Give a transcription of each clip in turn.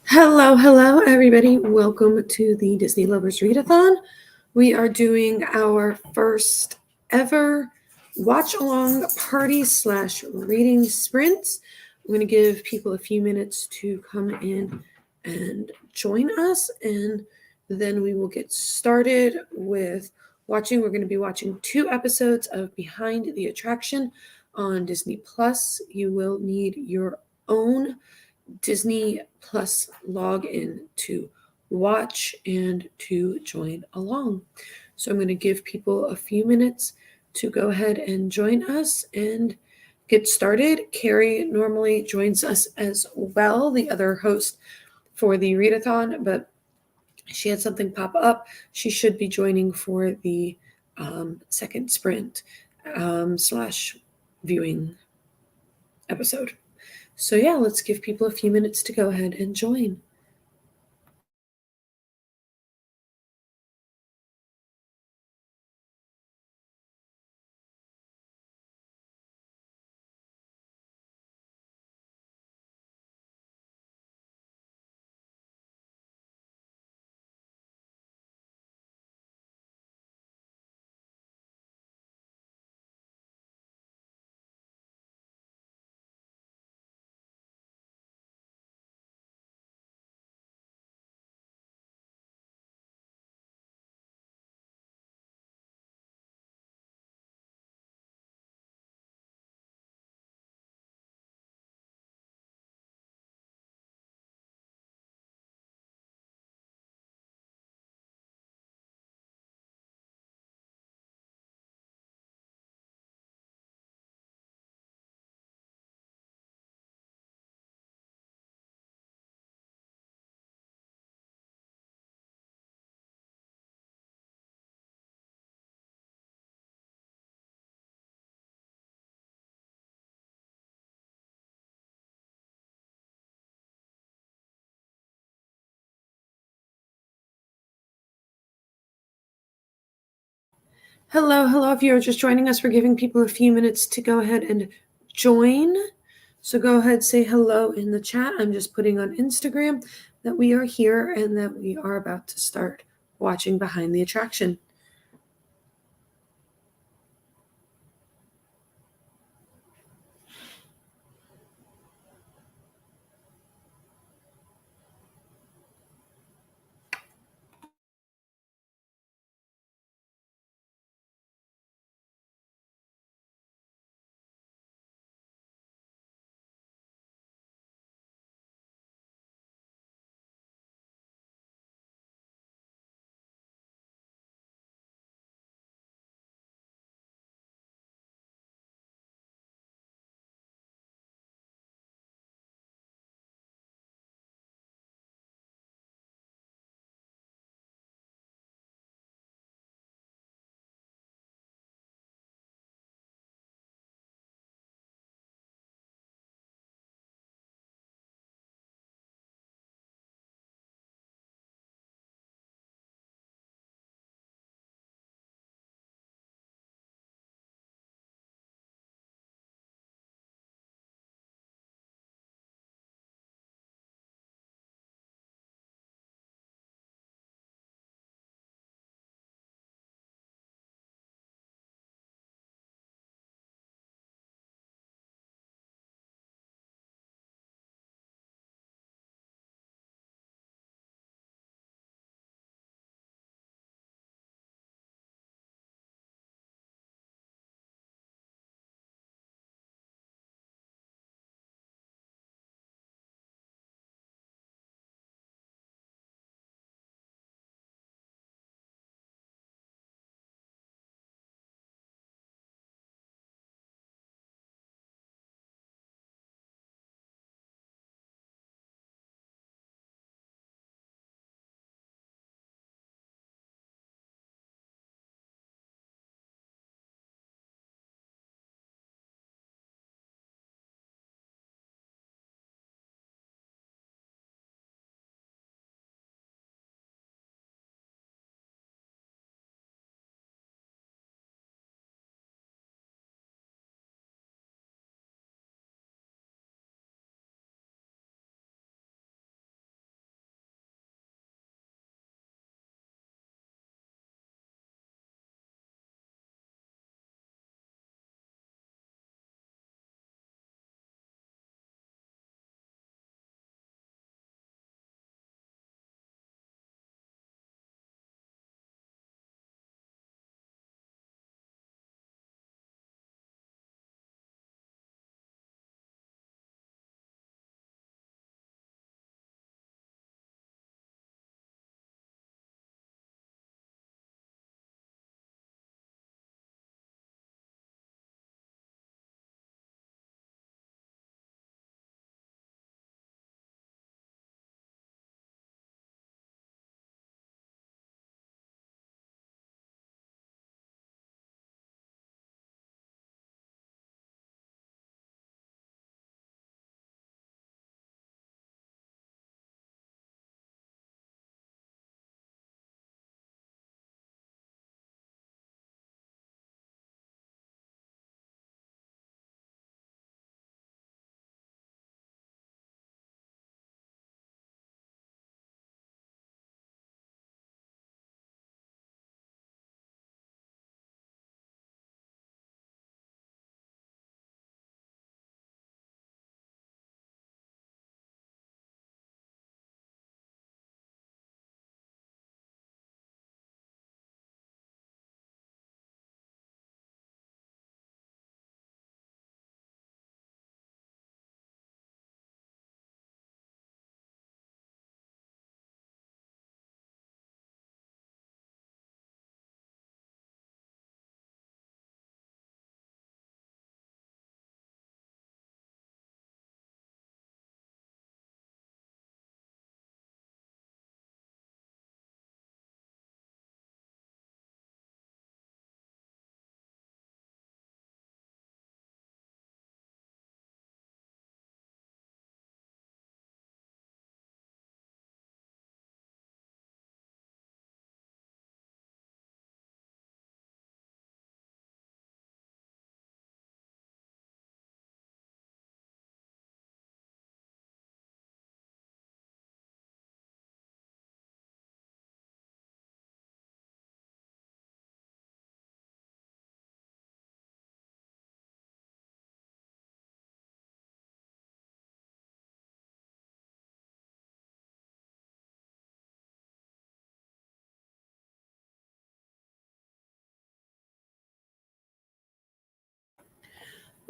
Hello, everybody. Welcome to the Disney Lovers Readathon. We are doing our first ever watch along party / reading sprints. I'm going to give people a few minutes to come in and join us, and then we will get started with watching. We're going to be watching 2 episodes of Behind the Attraction on Disney Plus. You will need your own Disney Plus login to watch and to join along. So I'm going to give people a few minutes to go ahead and join us and get started. Carrie normally joins us as well, the other host for the Readathon, but she had something pop up. She should be joining for the second sprint / viewing episode. So yeah, let's give people a few minutes to go ahead and join. Hello. If you're just joining us, we're giving people a few minutes to go ahead and join. So go ahead, say hello in the chat. I'm just putting on Instagram that we are here and that we are about to start watching Behind the Attraction.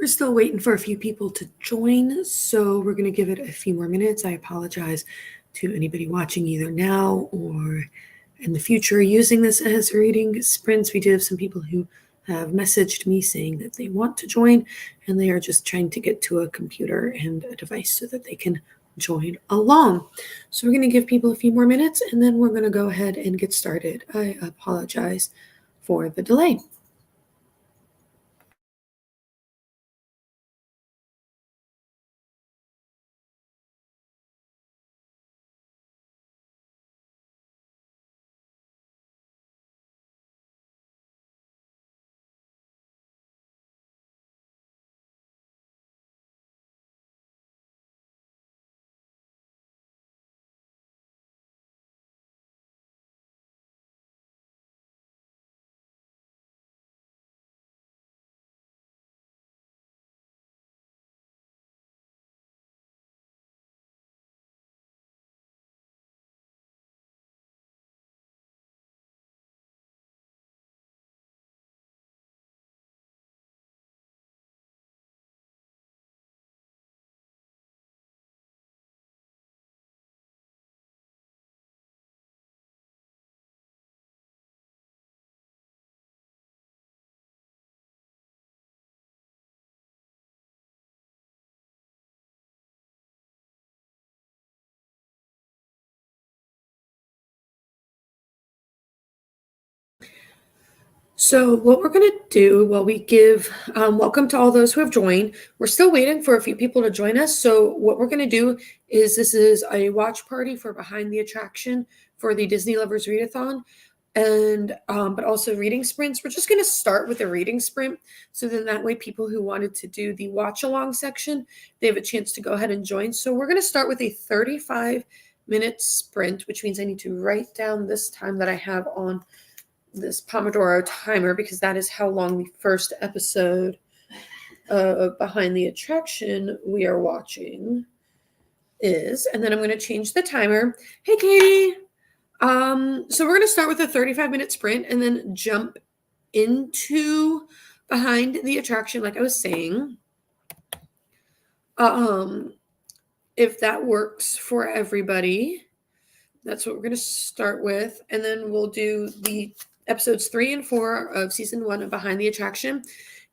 We're still waiting for a few people to join, so we're going to give it a few more minutes. I apologize to anybody watching either now or in the future using this as reading sprints. We do have some people who have messaged me saying that they want to join, and they are just trying to get to a computer and a device so that they can join along. So we're going to give people a few more minutes, and then we're going to go ahead and get started. I apologize for the delay. So what we're going to do while we give welcome to all those who have joined. We're still waiting for a few people to join us. So what we're going to do is this is a watch party for Behind the Attraction for the Disney Lovers Readathon, and but also reading sprints. We're just going to start with a reading sprint. So then that way people who wanted to do the watch along section, they have a chance to go ahead and join. So we're going to start with a 35-minute sprint, which means I need to write down this time that I have on this Pomodoro timer, because that is how long the first episode of Behind the Attraction we are watching is. And then I'm going to change the timer. Hey, Katie. So we're going to start with a 35-minute sprint and then jump into Behind the Attraction, like I was saying. If that works for everybody, that's what we're going to start with. And then we'll do the episodes 3 and 4 of season 1 of Behind the Attraction.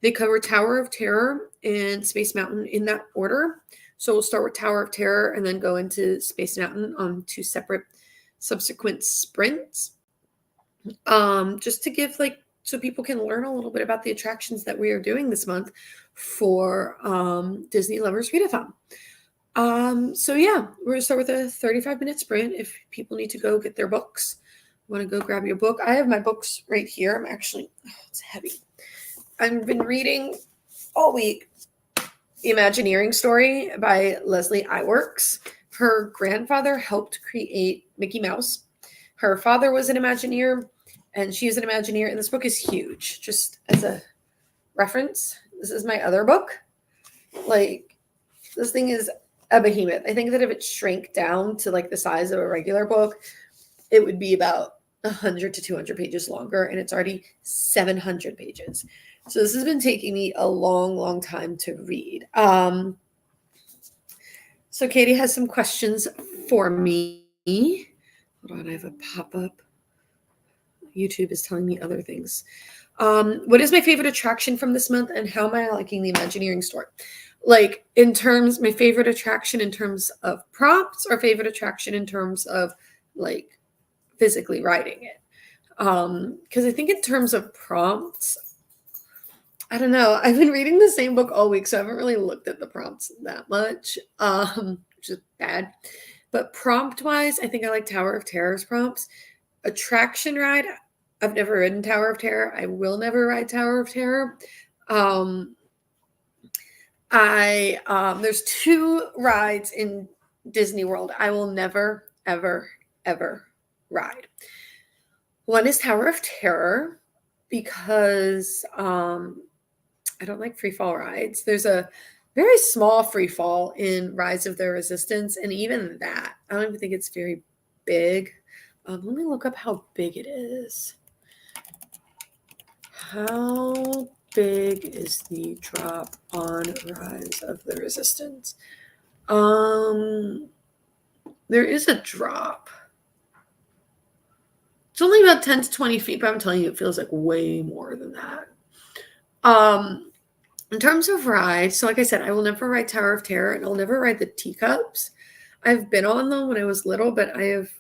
They cover Tower of Terror and Space Mountain in that order. So we'll start with Tower of Terror and then go into Space Mountain on 2 separate subsequent sprints. Just to give so people can learn a little bit about the attractions that we are doing this month for Disney Lovers Readathon. So yeah, we're gonna start with a 35-minute sprint. If people need to go get their books, want to go grab your book. I have my books right here. It's heavy. I've been reading all week The Imagineering Story by Leslie Iwerks. Her grandfather helped create Mickey Mouse. Her father was an Imagineer, and she is an Imagineer, and this book is huge. Just as a reference, this is my other book. This thing is a behemoth. I think that if it shrank down to the size of a regular book, it would be about 100 to 200 pages longer, and it's already 700 pages. So this has been taking me a long, long time to read. So Katie has some questions for me. Hold on, I have a pop-up. YouTube is telling me other things. What is my favorite attraction from this month, and how am I liking the Imagineering Story? My favorite attraction in terms of props, or favorite attraction in terms of physically riding it? Because I think in terms of prompts, I don't know. I've been reading the same book all week, so I haven't really looked at the prompts that much, which is bad. But prompt-wise, I think I like Tower of Terror's prompts. Attraction ride, I've never ridden Tower of Terror. I will never ride Tower of Terror. There's 2 rides in Disney World I will never, ever, ever ride. One is Tower of Terror, because I don't like free fall rides. There's a very small free fall in Rise of the Resistance, and even that, I don't even think it's very big. Let me look up how big it is. How big is the drop on Rise of the Resistance? There is a drop. It's only about 10 to 20 feet, but I'm telling you, it feels like way more than that. In terms of rides, so like I said, I will never ride Tower of Terror, and I'll never ride the teacups. I've been on them when I was little, but I have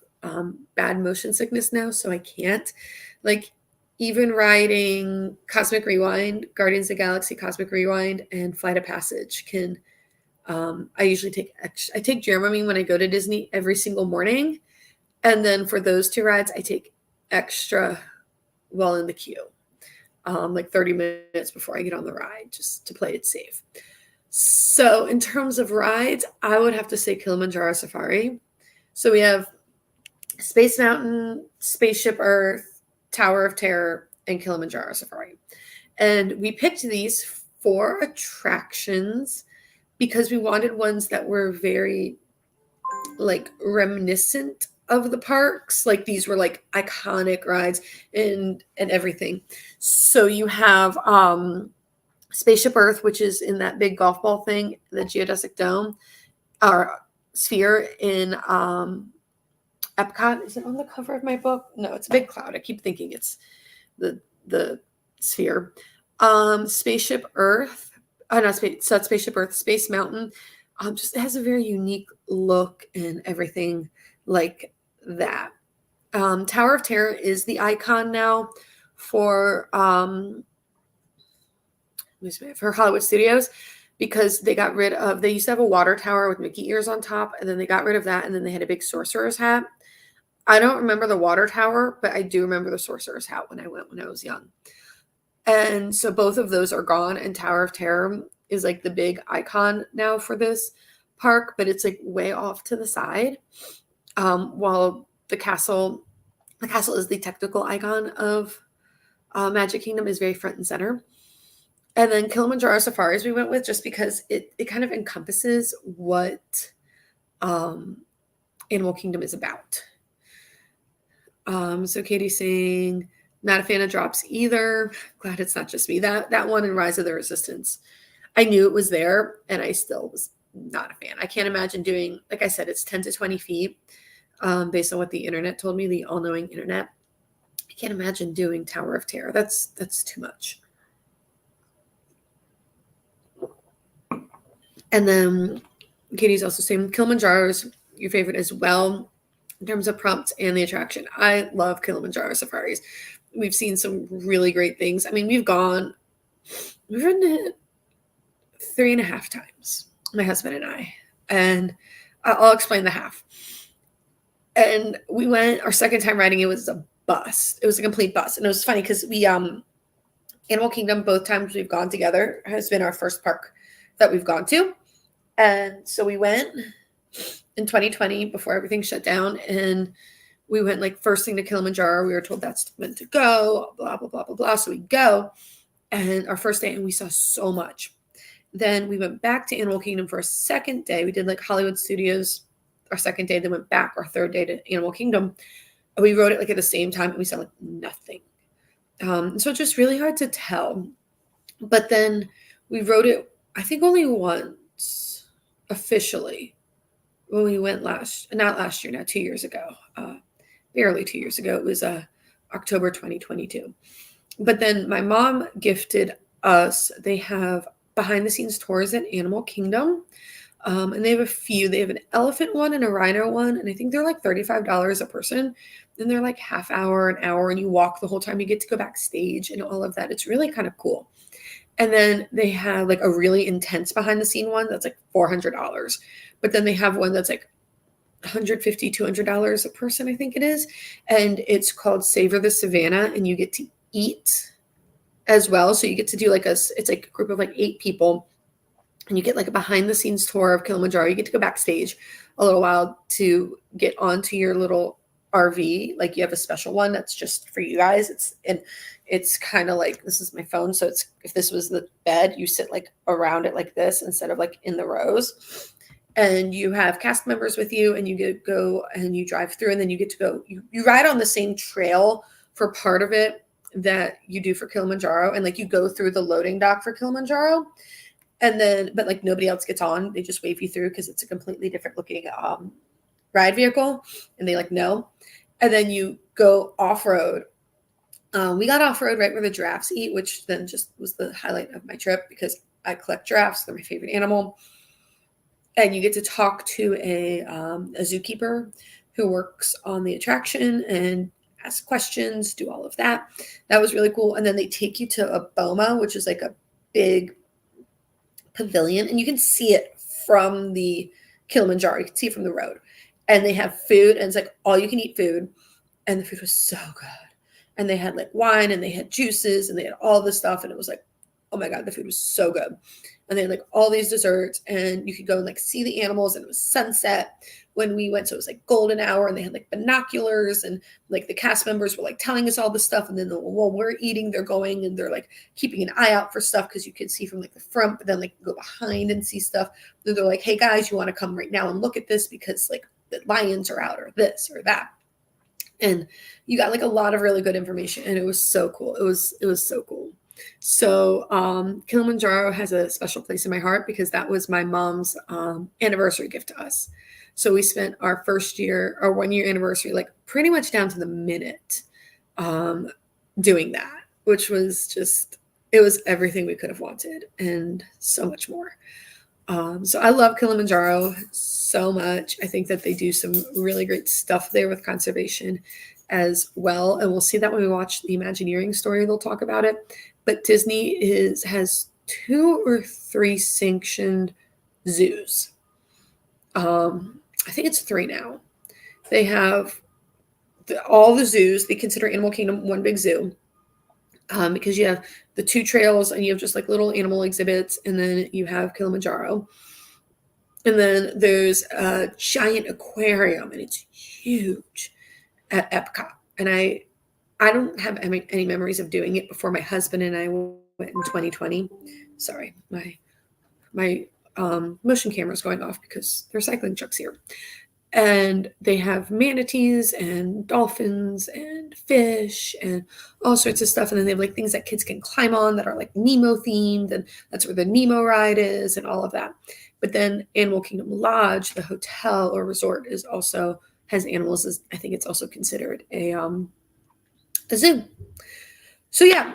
bad motion sickness now, so I can't. Like, even riding Cosmic Rewind, Guardians of the Galaxy Cosmic Rewind, and Flight of Passage can. I usually take I take Dramamine when I go to Disney every single morning, and then for those two rides, I take extra while in the queue, like 30 minutes before I get on the ride, just to play it safe. So in terms of rides, I would have to say Kilimanjaro Safari. So we have Space Mountain, Spaceship Earth, Tower of Terror, and Kilimanjaro Safari. And we picked these 4 attractions because we wanted ones that were very like reminiscent of the parks. Like these were like iconic rides and everything. So you have Spaceship Earth, which is in that big golf ball thing, the geodesic dome or sphere in Epcot. Is it on the cover of my book? No, it's a big cloud. I keep thinking it's the sphere. Spaceship Earth. Not space. So that's Spaceship Earth. Space Mountain. Just it has a very unique look and everything like that. Tower of Terror is the icon now for Hollywood Studios, because they got rid of, they used to have a water tower with Mickey ears on top, and then they got rid of that, and then they had a big sorcerer's hat. I don't remember the water tower, but I do remember the sorcerer's hat when I went when I was young. And so both of those are gone, and Tower of Terror is like the big icon now for this park, but it's like way off to the side. While the castle is the technical icon of Magic Kingdom, is very front and center. And then Kilimanjaro Safaris we went with just because it kind of encompasses what Animal Kingdom is about. So Katie's saying, not a fan of drops either. Glad it's not just me. That one and Rise of the Resistance, I knew it was there, and I still was not a fan. I can't imagine doing, like I said, it's 10 to 20 feet based on what the internet told me, the all-knowing internet. I can't imagine doing Tower of Terror. That's too much. And then Katie's also saying Kilimanjaro's your favorite as well in terms of prompts and the attraction. I love Kilimanjaro Safaris. We've seen some really great things. I mean, we've ridden it 3.5 times, my husband and I. And I'll explain the half. And we went, our second time riding it was a bust. It was a complete bust. And it was funny because we, Animal Kingdom, both times we've gone together, has been our first park that we've gone to. And so we went in 2020 before everything shut down, and we went like first thing to Kilimanjaro. We were told that's meant to go, blah, blah, blah, blah, blah. So we go, and our first day, and we saw so much. Then we went back to Animal Kingdom for a second day. We did like Hollywood Studios our second day, then went back our third day to Animal Kingdom. And we rode it like at the same time, and we saw like nothing. So it's just really hard to tell. But then we rode it, I think, only once officially when we went not last year, now 2 years ago, barely 2 years ago. It was October 2022. But then my mom gifted us, they have behind the scenes tours at Animal Kingdom. And they have a few. They have an elephant one and a rhino one, and I think they're like $35 a person. And they're like half hour, an hour, and you walk the whole time. You get to go backstage and all of that. It's really kind of cool. And then they have like a really intense behind the scene one that's like $400. But then they have one that's like $150, $200 a person, I think it is. And it's called Savor the Savannah, and you get to eat as well. So you get to do like it's like a group of like 8 people. And you get like a behind the scenes tour of Kilimanjaro. You get to go backstage a little while to get onto your little RV. Like you have a special one that's just for you guys. It's kind of like, this is my phone. So it's, if this was the bed, you sit like around it like this instead of like in the rows. And you have cast members with you, and you get go and you drive through, and then you get to go, you ride on the same trail for part of it that you do for Kilimanjaro, and like you go through the loading dock for Kilimanjaro, and then but like nobody else gets on. They just wave you through because it's a completely different looking ride vehicle, and they like no, and then you go off road. We got off road right where the giraffes eat, which then just was the highlight of my trip because I collect giraffes. They're my favorite animal. And you get to talk to a zookeeper who works on the attraction and ask questions, do all of that. That was really cool. And then they take you to a boma, which is like a big pavilion, and you can see it from the Kilimanjaro. You can see it from the road. And they have food, and it's like all you can eat food. And the food was so good. And they had like wine, and they had juices, and they had all this stuff. And it was like, oh my God, the food was so good. And they had like all these desserts, and you could go and like see the animals, and it was sunset when we went. So it was like golden hour, and they had like binoculars, and like the cast members were like telling us all this stuff. And then while we're eating, they're going and they're like keeping an eye out for stuff because you can see from like the front, but then like go behind and see stuff. Then they're like, hey guys, you want to come right now and look at this because like the lions are out or this or that. And you got like a lot of really good information, and it was so cool. It was so cool. So Kilimanjaro has a special place in my heart because that was my mom's anniversary gift to us. So we spent our first year, our 1 year anniversary, like pretty much down to the minute doing that, which was just, it was everything we could have wanted and so much more. So I love Kilimanjaro so much. I think that they do some really great stuff there with conservation as well. And we'll see that when we watch the Imagineering story, they'll talk about it. But Disney has 2 or 3 sanctioned zoos. I think it's 3 now. They have all the zoos. They consider Animal Kingdom one big zoo. Because you have the 2 trails and you have just like little animal exhibits, and then you have Kilimanjaro. And then there's a giant aquarium, and it's huge at Epcot. And I don't have any memories of doing it before my husband and I went in 2020. Sorry, my motion camera is going off because there's cycling trucks here. And they have manatees and dolphins and fish and all sorts of stuff. And then they have like things that kids can climb on that are like Nemo themed. And that's where the Nemo ride is and all of that. But then Animal Kingdom Lodge, the hotel or resort, is also has animals. I think it's also considered a zoo. So yeah,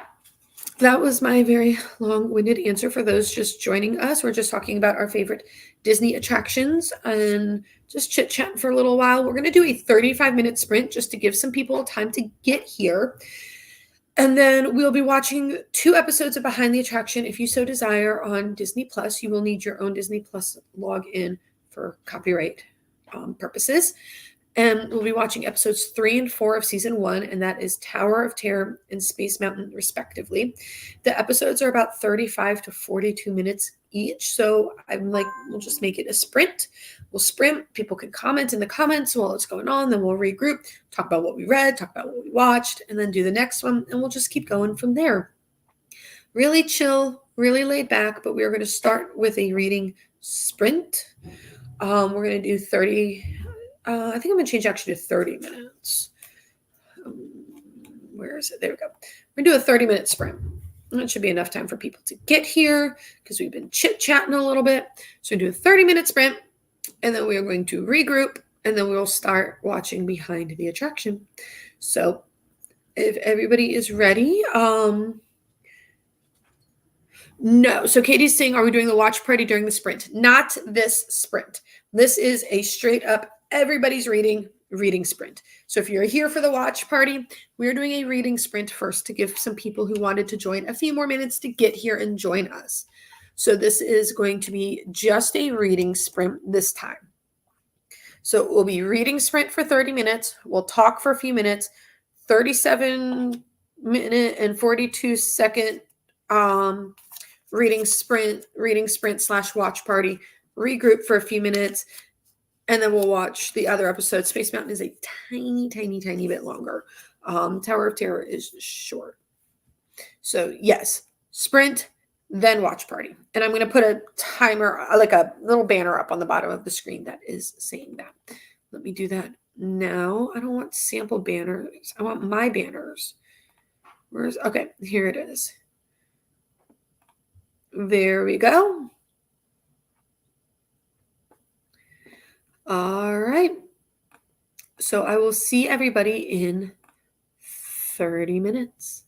that was my very long-winded answer for those just joining us. We're just talking about our favorite Disney attractions and just chit-chatting for a little while. We're going to do a 35-minute sprint just to give some people time to get here. And then we'll be watching 2 episodes of Behind the Attraction, if you so desire, on Disney Plus. You will need your own Disney Plus login for copyright purposes. And we'll be watching episodes 3 and 4 of season 1, and that is Tower of Terror and Space Mountain, respectively. The episodes are about 35 to 42 minutes each. So I'm like, we'll just make it a sprint. We'll sprint. People can comment in the comments while it's going on. Then we'll regroup, talk about what we read, talk about what we watched, and then do the next one. And we'll just keep going from there. Really chill, really laid back, but we are going to start with a reading sprint. We're going to do 30. I think I'm going to change actually to 30 minutes. Where is it? There we go. We're going to do a 30-minute sprint. That should be enough time for people to get here because we've been chit-chatting a little bit. So we do a 30-minute sprint, and then we are going to regroup, and then we'll start watching Behind the Attraction. So if everybody is ready, no. So Katie's saying, are we doing the watch party during the sprint? Not this sprint. This is a straight up everybody's reading sprint. So if you're here for the watch party, we're doing a reading sprint first to give some people who wanted to join a few more minutes to get here and join us. So this is going to be just a reading sprint this time. So it will be reading sprint for 30 minutes. We'll talk for a few minutes, 37-minute and 42-second reading sprint / watch party, regroup for a few minutes, and then we'll watch the other episode. Space Mountain is a tiny bit longer. Tower of Terror is short. So yes, sprint, then watch party. And I'm going to put a timer, like a little banner up on the bottom of the screen that is saying that. Let me do that now. I don't want sample banners. I want my banners. Okay, here it is. There we go. All right. So I will see everybody in 30 minutes.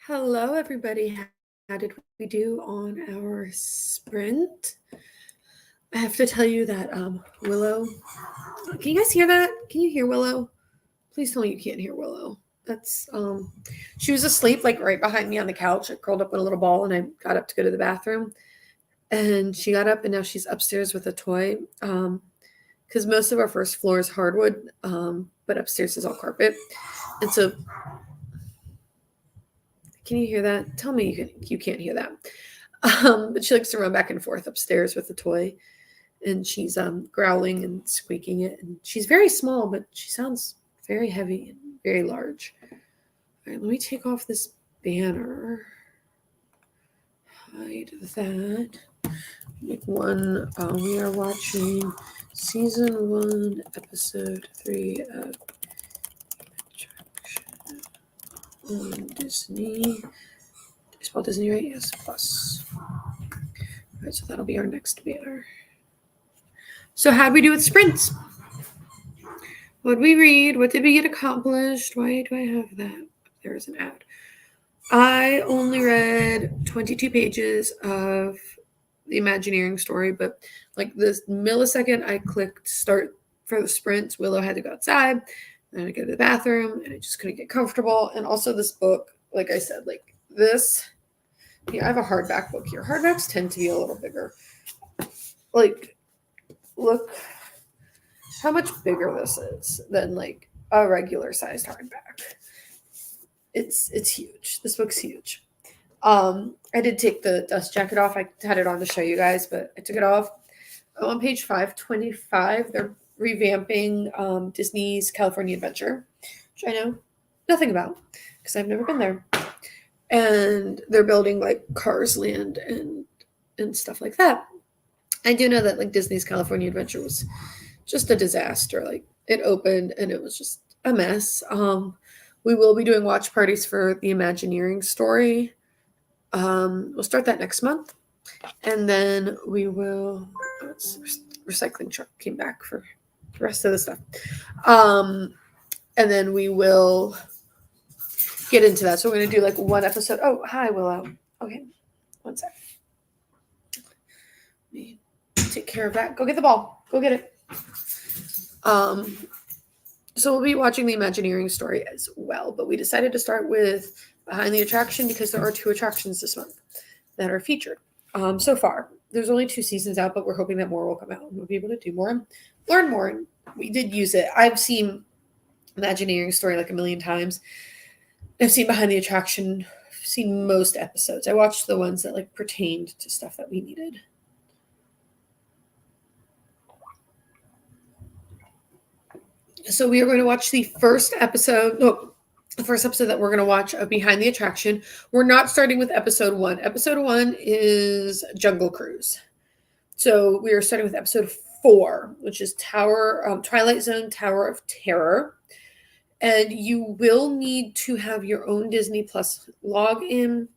Hello, everybody. How did we do on our sprint? I have to tell you that Willow. Can you guys hear that? Can you hear Willow? Please tell me you can't hear Willow. That's She was asleep like right behind me on the couch. I curled up in a little ball, and I got up to go to the bathroom. And she got up, and now she's upstairs with a toy. Because most of our first floor is hardwood, but upstairs is all carpet. And so, can you hear that? Tell me you can't hear that. But she likes to run back and forth upstairs with the toy, and she's growling and squeaking it. And she's very small, but she sounds very heavy and very large. All right, let me take off this banner. Hide that. We are watching season 1, episode 3 of Attraction on Disney. Spell Disney right? Yes, plus. All right, so that'll be our next banner. So how'd we do with sprints? What did we read? What did we get accomplished? Why do I have that? There's an ad. I only read 22 pages of the Imagineering story, but like this millisecond I clicked start for the sprints, Willow had to go outside, and I go to the bathroom, and I just couldn't get comfortable. And also this book, like I said, like this, yeah, I have a hardback book here. Hardbacks tend to be a little bigger. Like, look how much bigger this is than like a regular sized hardback. It's huge. This book's huge. I did take the dust jacket off. I had it on to show you guys, but I took it off. On page 525, they're revamping Disney's California Adventure, which I know nothing about because I've never been there. And they're building like Cars Land and stuff like that. I do know that like Disney's California Adventure was just a disaster. Like it opened and it was just a mess. We will be doing watch parties for the Imagineering story. We'll start that next month, and then we will. Recycling truck came back for the rest of the stuff, and then we will get into that. So we're gonna do like one episode. Oh, hi Willow. Okay, one sec. Let me take care of that. Go get the ball. Go get it. So we'll be watching the Imagineering story as well, but we decided to start with Behind the Attraction because there are 2 attractions this month that are featured. So far, there's only 2 seasons out, but we're hoping that more will come out and we'll be able to do more and learn more. And we did use it. I've seen Imagineering story like a million times. I've seen Behind the Attraction. I've seen most episodes. I watched the ones that like pertained to stuff that we needed. So we are going to watch the first episode. The first episode that we're going to watch of Behind the Attraction. We're not starting with episode 1. Episode 1 is Jungle Cruise. So we are starting with episode 4, which is Twilight Zone Tower of Terror. And you will need to have your own Disney Plus login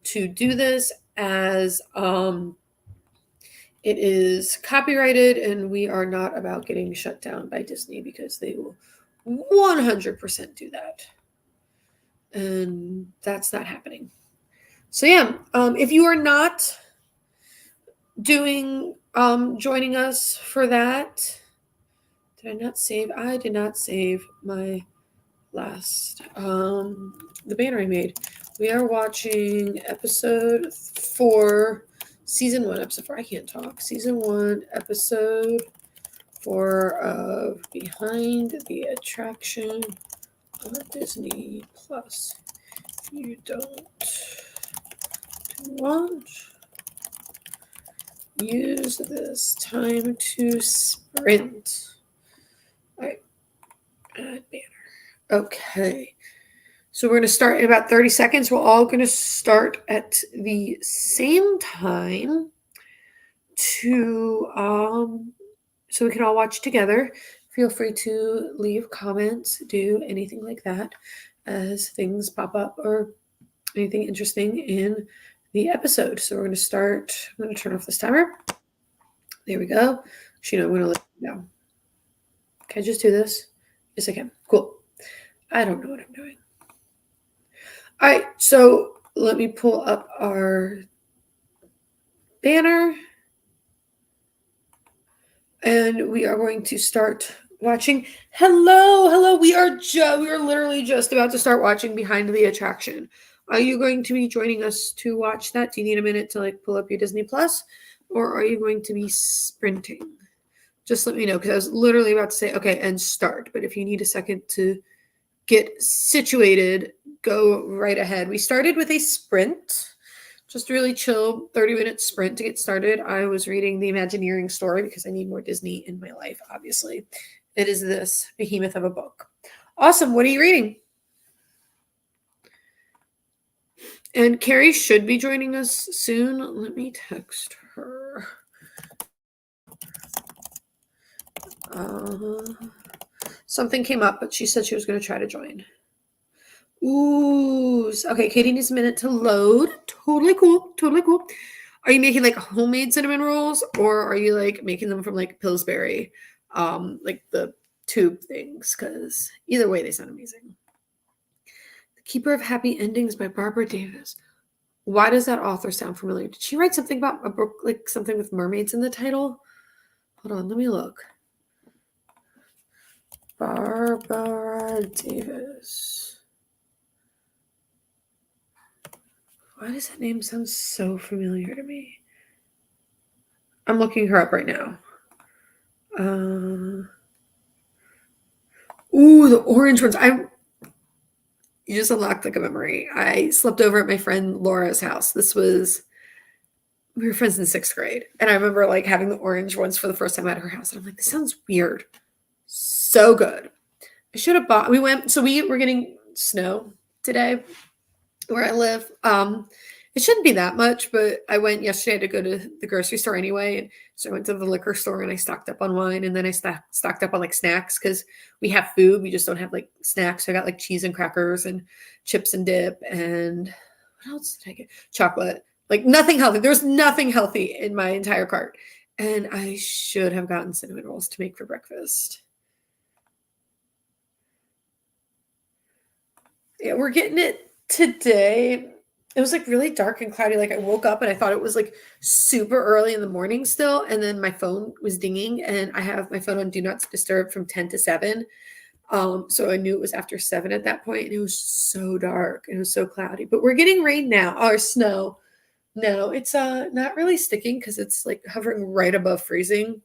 to do this, as it is copyrighted and we are not about getting shut down by Disney because they will 100% do that. And that's not happening. So yeah, if you are not doing joining us for that, did I not save? I did not save my last the banner I made. We are watching episode 4, season 1, episode 4. I can't talk. Season 1, episode 4 of Behind the Attraction on Disney Plus. You don't want use this time to sprint. All right, add banner. Okay, so we're going to start in about 30 seconds. We're all going to start at the same time to so we can all watch together. Feel free to leave comments, do anything like that as things pop up or anything interesting in the episode. So we're going to start. I'm going to turn off this timer. There we go. Actually, no, I'm going to let you know. Can I just do this? Yes, I can. Cool. I don't know what I'm doing. All right, so let me pull up our banner. And we are going to start watching. Hello. We are literally just about to start watching Behind the Attraction. Are you going to be joining us to watch that? Do you need a minute to like pull up your Disney Plus, or are you going to be sprinting? Just let me know, because I was literally about to say okay and start. But if you need a second to get situated, go right ahead. We started with a sprint. Just really chill 30-minute sprint to get started. I was reading the Imagineering story because I need more Disney in my life, obviously. It is this behemoth of a book. Awesome. What are you reading? And Carrie should be joining us soon. Let me text her. Something came up, but she said she was going to try to join. Ooh. Okay, Katie needs a minute to load. Totally cool. Are you making like homemade cinnamon rolls, or are you like making them from like Pillsbury, like the tube things? Because either way, they sound amazing. The Keeper of Happy Endings by Barbara Davis. Why does that author sound familiar? Did she write something about a book, like something with mermaids in the title? Hold on, let me look. Barbara Davis. Why does that name sound so familiar to me? I'm looking her up right now. Ooh, the orange ones. You just unlocked like a memory. I slept over at my friend Laura's house. We were friends in 6th grade. And I remember like having the orange ones for the first time at her house. And I'm like, this sounds weird. So good. I should have bought, we were getting snow today where I live. It shouldn't be that much, but I went yesterday to go to the grocery store anyway. And so I went to the liquor store and I stocked up on wine, and then I stocked up on like snacks because we have food. We just don't have like snacks. So I got like cheese and crackers and chips and dip. And what else did I get? Chocolate. Like nothing healthy. There's nothing healthy in my entire cart. And I should have gotten cinnamon rolls to make for breakfast. Yeah, we're getting it today. It was like really dark and cloudy. Like I woke up and I thought it was like super early in the morning still. And then my phone was dinging, and I have my phone on Do Not Disturb from 10 to 7. So I knew it was after 7 at that point, and it was so dark. It was so cloudy. But we're getting rain now, or snow. No, it's not really sticking because it's like hovering right above freezing.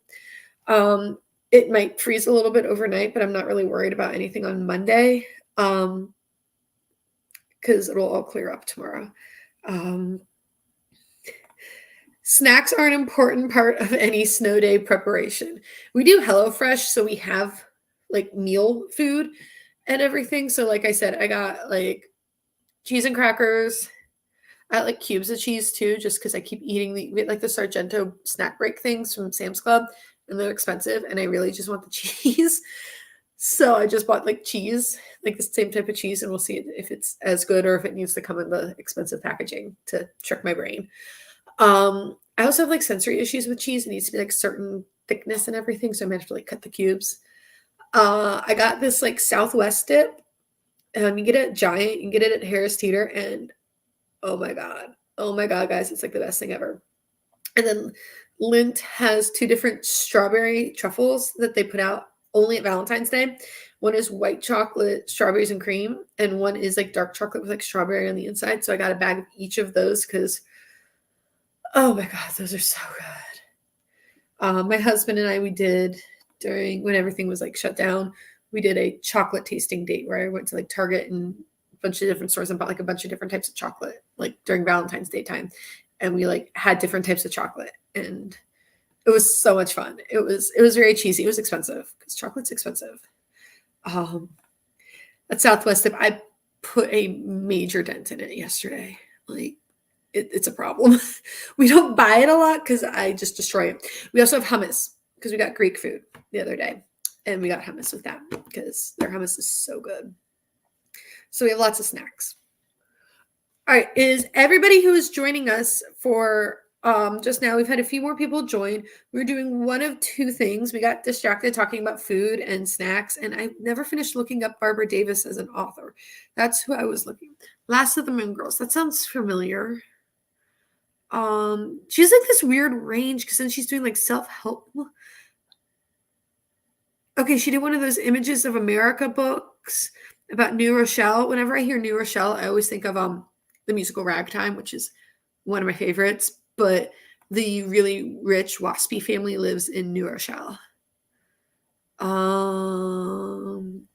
It might freeze a little bit overnight, but I'm not really worried about anything on Monday. Because it'll all clear up tomorrow. Snacks are an important part of any snow day preparation. We do HelloFresh, so we have like meal food and everything. So like I said, I got like cheese and crackers. I got like cubes of cheese too, just because I keep eating the Sargento snack break things from Sam's Club, and they're expensive, and I really just want the cheese. So I just bought like cheese, like the same type of cheese, and we'll see if it's as good or if it needs to come in the expensive packaging to trick my brain. I also have like sensory issues with cheese. It needs to be like certain thickness and everything, so I might have to like cut the cubes. I got this like Southwest dip. You get it giant, you can get it at Harris Teeter, and oh my god, guys, it's like the best thing ever. And then Lindt has 2 different strawberry truffles that they put out only at Valentine's Day. One is white chocolate, strawberries and cream, and one is like dark chocolate with like strawberry on the inside. So I got a bag of each of those because, oh my god, those are so good. My husband and I, we did when everything was like shut down, we did a chocolate tasting date where I went to like Target and a bunch of different stores and bought like a bunch of different types of chocolate, like during Valentine's Day time. And we like had different types of chocolate, and it was so much fun. It was very cheesy. It was expensive because chocolate's expensive. At Southwest, I put a major dent in it yesterday. Like it's a problem. We don't buy it a lot because I just destroy it. We also have hummus because we got Greek food the other day, and we got hummus with that because their hummus is so good. So we have lots of snacks. All right, is everybody who is joining us for Just now we've had a few more people join. We're doing one of two things. We got distracted talking about food and snacks, and I never finished looking up Barbara Davis as an author. That's who I was looking. Last of the Moon Girls. That sounds familiar. She has like this weird range because then she's doing like self-help. Okay, she did one of those Images of America books about New Rochelle. Whenever I hear New Rochelle, I always think of the musical Ragtime, which is one of my favorites, but the really rich waspy family lives in New Rochelle.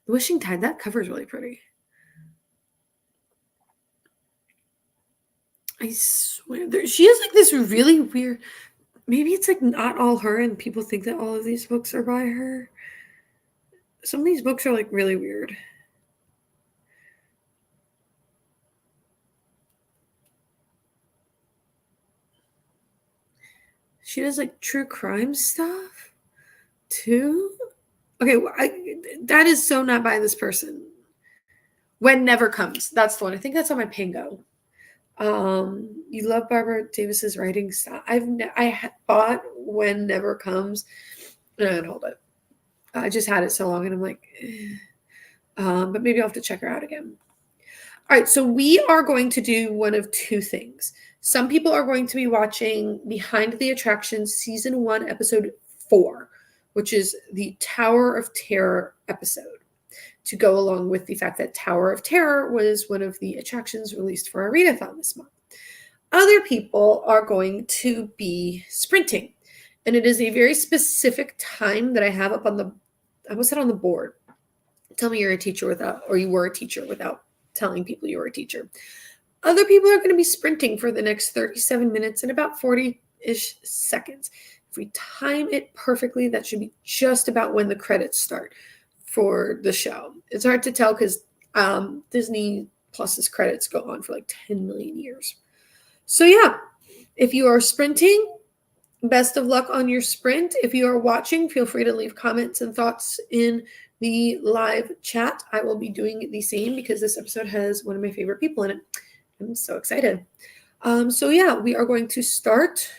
Wishing Tide, that cover is really pretty. I swear, she has like this really weird. Maybe it's like not all her, and people think that all of these books are by her. Some of these books are like really weird. She does like true crime stuff too. Okay, that is so not by this person. When Never Comes. That's the one. I think that's on my Pango. You love Barbara Davis's writing style. I bought When Never Comes, and I didn't hold it. I just had it so long, and I'm like, but maybe I'll have to check her out again. All right, so we are going to do one of two things. Some people are going to be watching Behind the Attractions Season 1, Episode 4, which is the Tower of Terror episode, to go along with the fact that Tower of Terror was one of the attractions released for our readathon this month. Other people are going to be sprinting, and it is a very specific time that I have up on the, I almost said on the board. Tell me you're a teacher without, or you were a teacher without telling people you were a teacher. Other people are going to be sprinting for the next 37 minutes and about 40-ish seconds. If we time it perfectly, that should be just about when the credits start for the show. It's hard to tell because Disney Plus's credits go on for like 10 million years. So yeah, if you are sprinting, best of luck on your sprint. If you are watching, feel free to leave comments and thoughts in the live chat. I will be doing the same because this episode has one of my favorite people in it. I'm so excited. So yeah, we are going to start.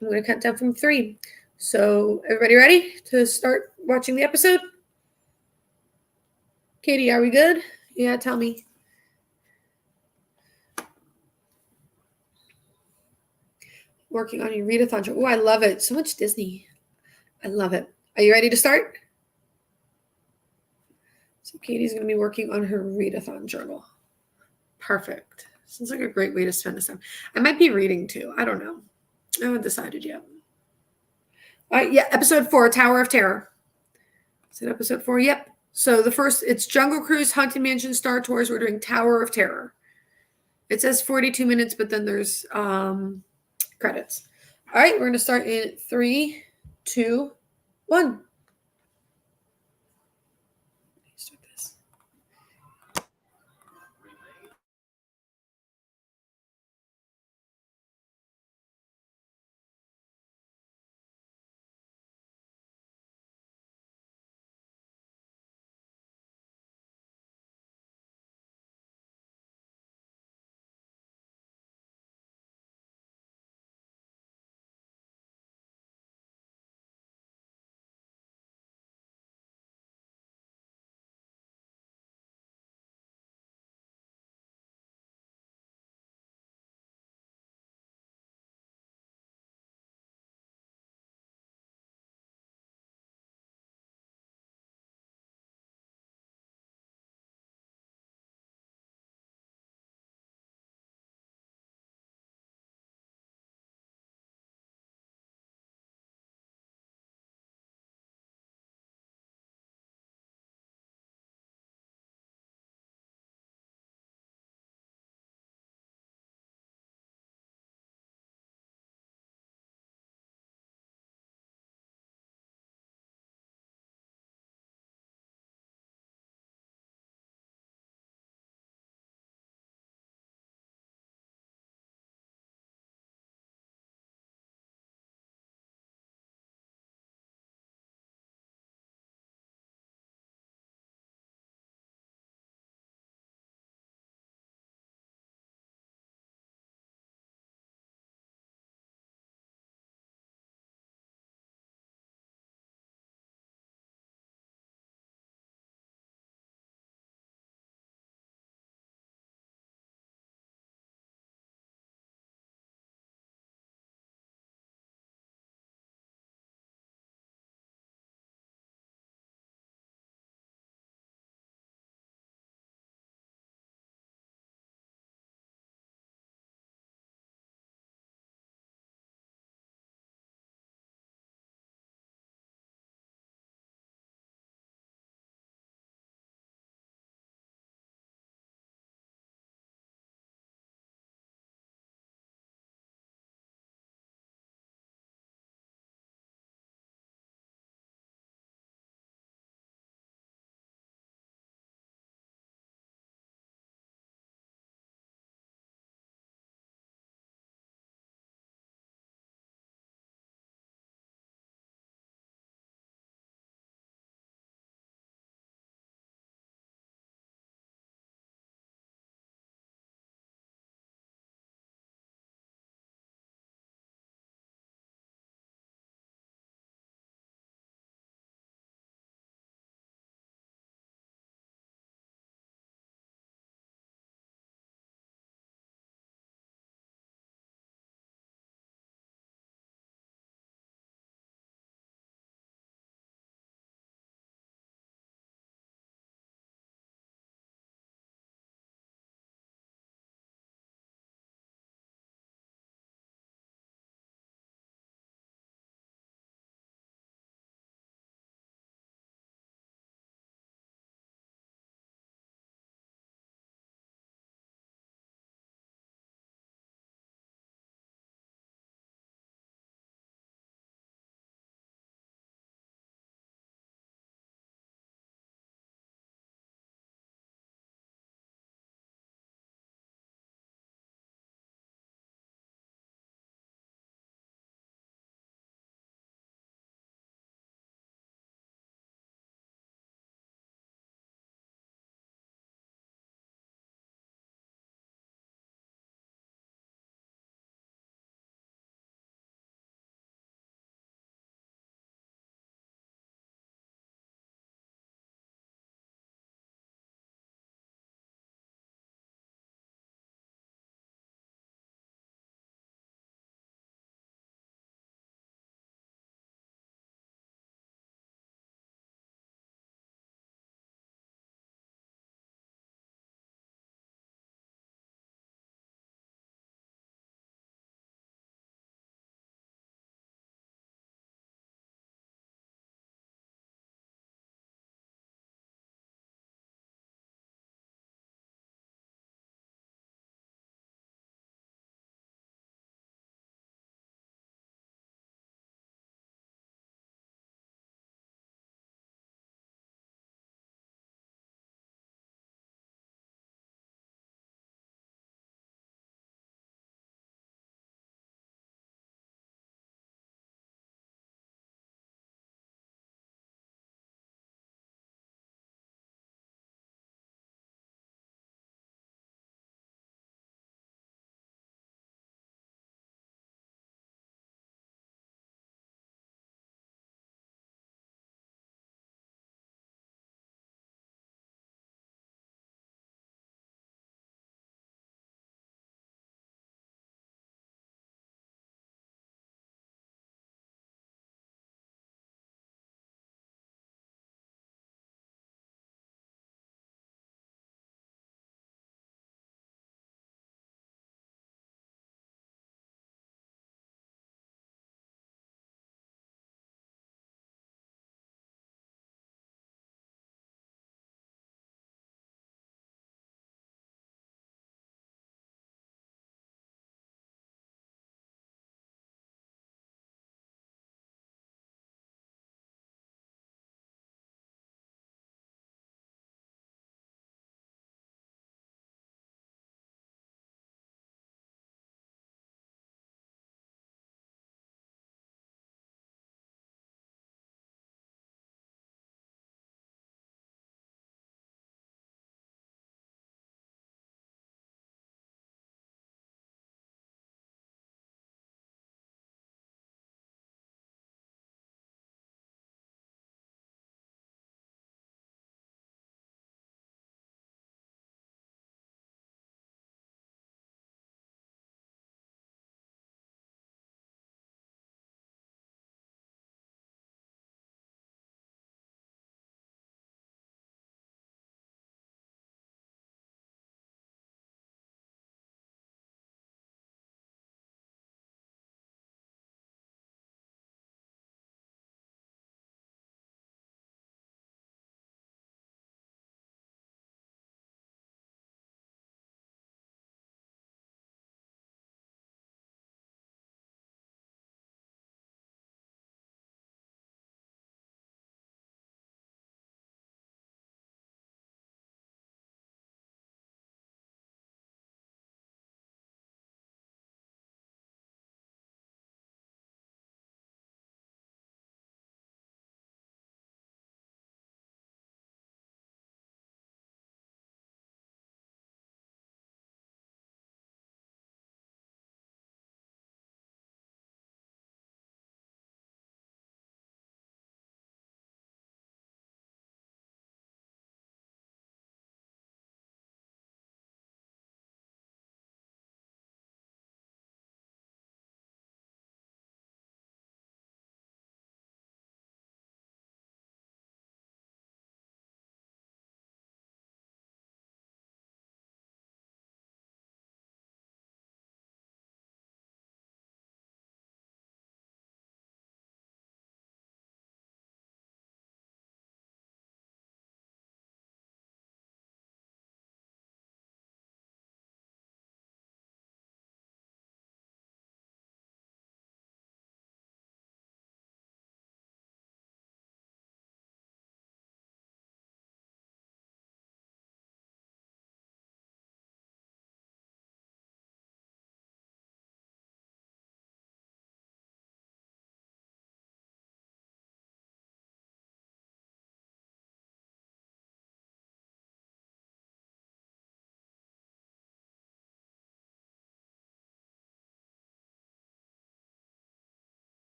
I'm going to count down from 3. So everybody ready to start watching the episode? Katie, are we good? Yeah, tell me. Working on your readathon. Oh, I love it. So much Disney. I love it. Are you ready to start? So Katie's going to be working on her readathon journal. Perfect. Sounds like a great way to spend this time. I might be reading too. I don't know. I haven't decided yet. All right, yeah, episode 4, Tower of Terror. Is it episode 4? Yep. So the first, it's Jungle Cruise, Haunted Mansion, Star Tours. We're doing Tower of Terror. It says 42 minutes, but then there's credits. All right, we're going to start in 3, 2, 1.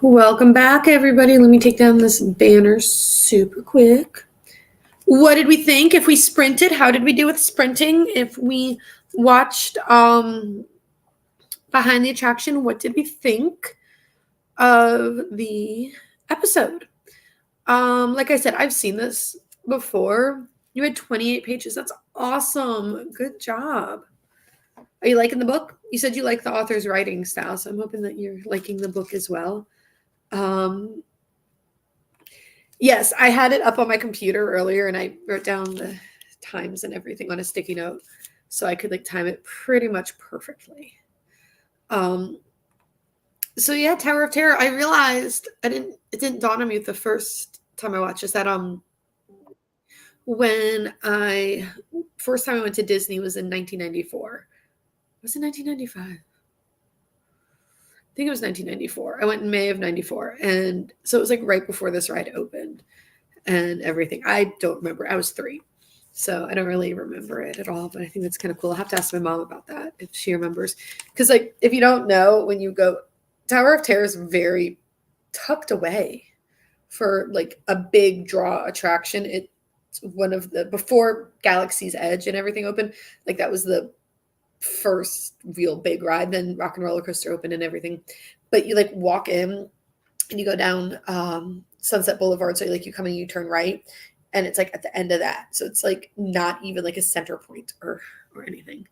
Welcome back, everybody. Let me take down this banner super quick. What did we think? If we sprinted, how did we do with sprinting? If we watched Behind the Attraction, what did we think of the episode? Like I said, I've seen this before. You had 28 pages. That's awesome. Good job. Are you liking the book? You said you like the author's writing style, so I'm hoping that you're liking the book as well. Yes, I had it up on my computer earlier and I wrote down the times and everything on a sticky note so I could like time it pretty much perfectly. So yeah, Tower of Terror. I realized it didn't dawn on me the first time I watched this that when first time I went to Disney was in 1994. Was it 1995? I think it was 1994. I went in May of 94. And so it was like right before this ride opened and everything. I don't remember. I was 3. So I don't really remember it at all, but I think that's kind of cool. I'll have to ask my mom about that if she remembers. Because like if you don't know, when you go, Tower of Terror is very tucked away for like a big draw attraction. It's one of the, before Galaxy's Edge and everything opened, like that was the first real big ride. Then Rock and Roller Coaster opened and everything. But you like walk in and you go down Sunset Boulevard. So like you come in, you turn right, and it's like at the end of that. So it's like not even like a center point or anything.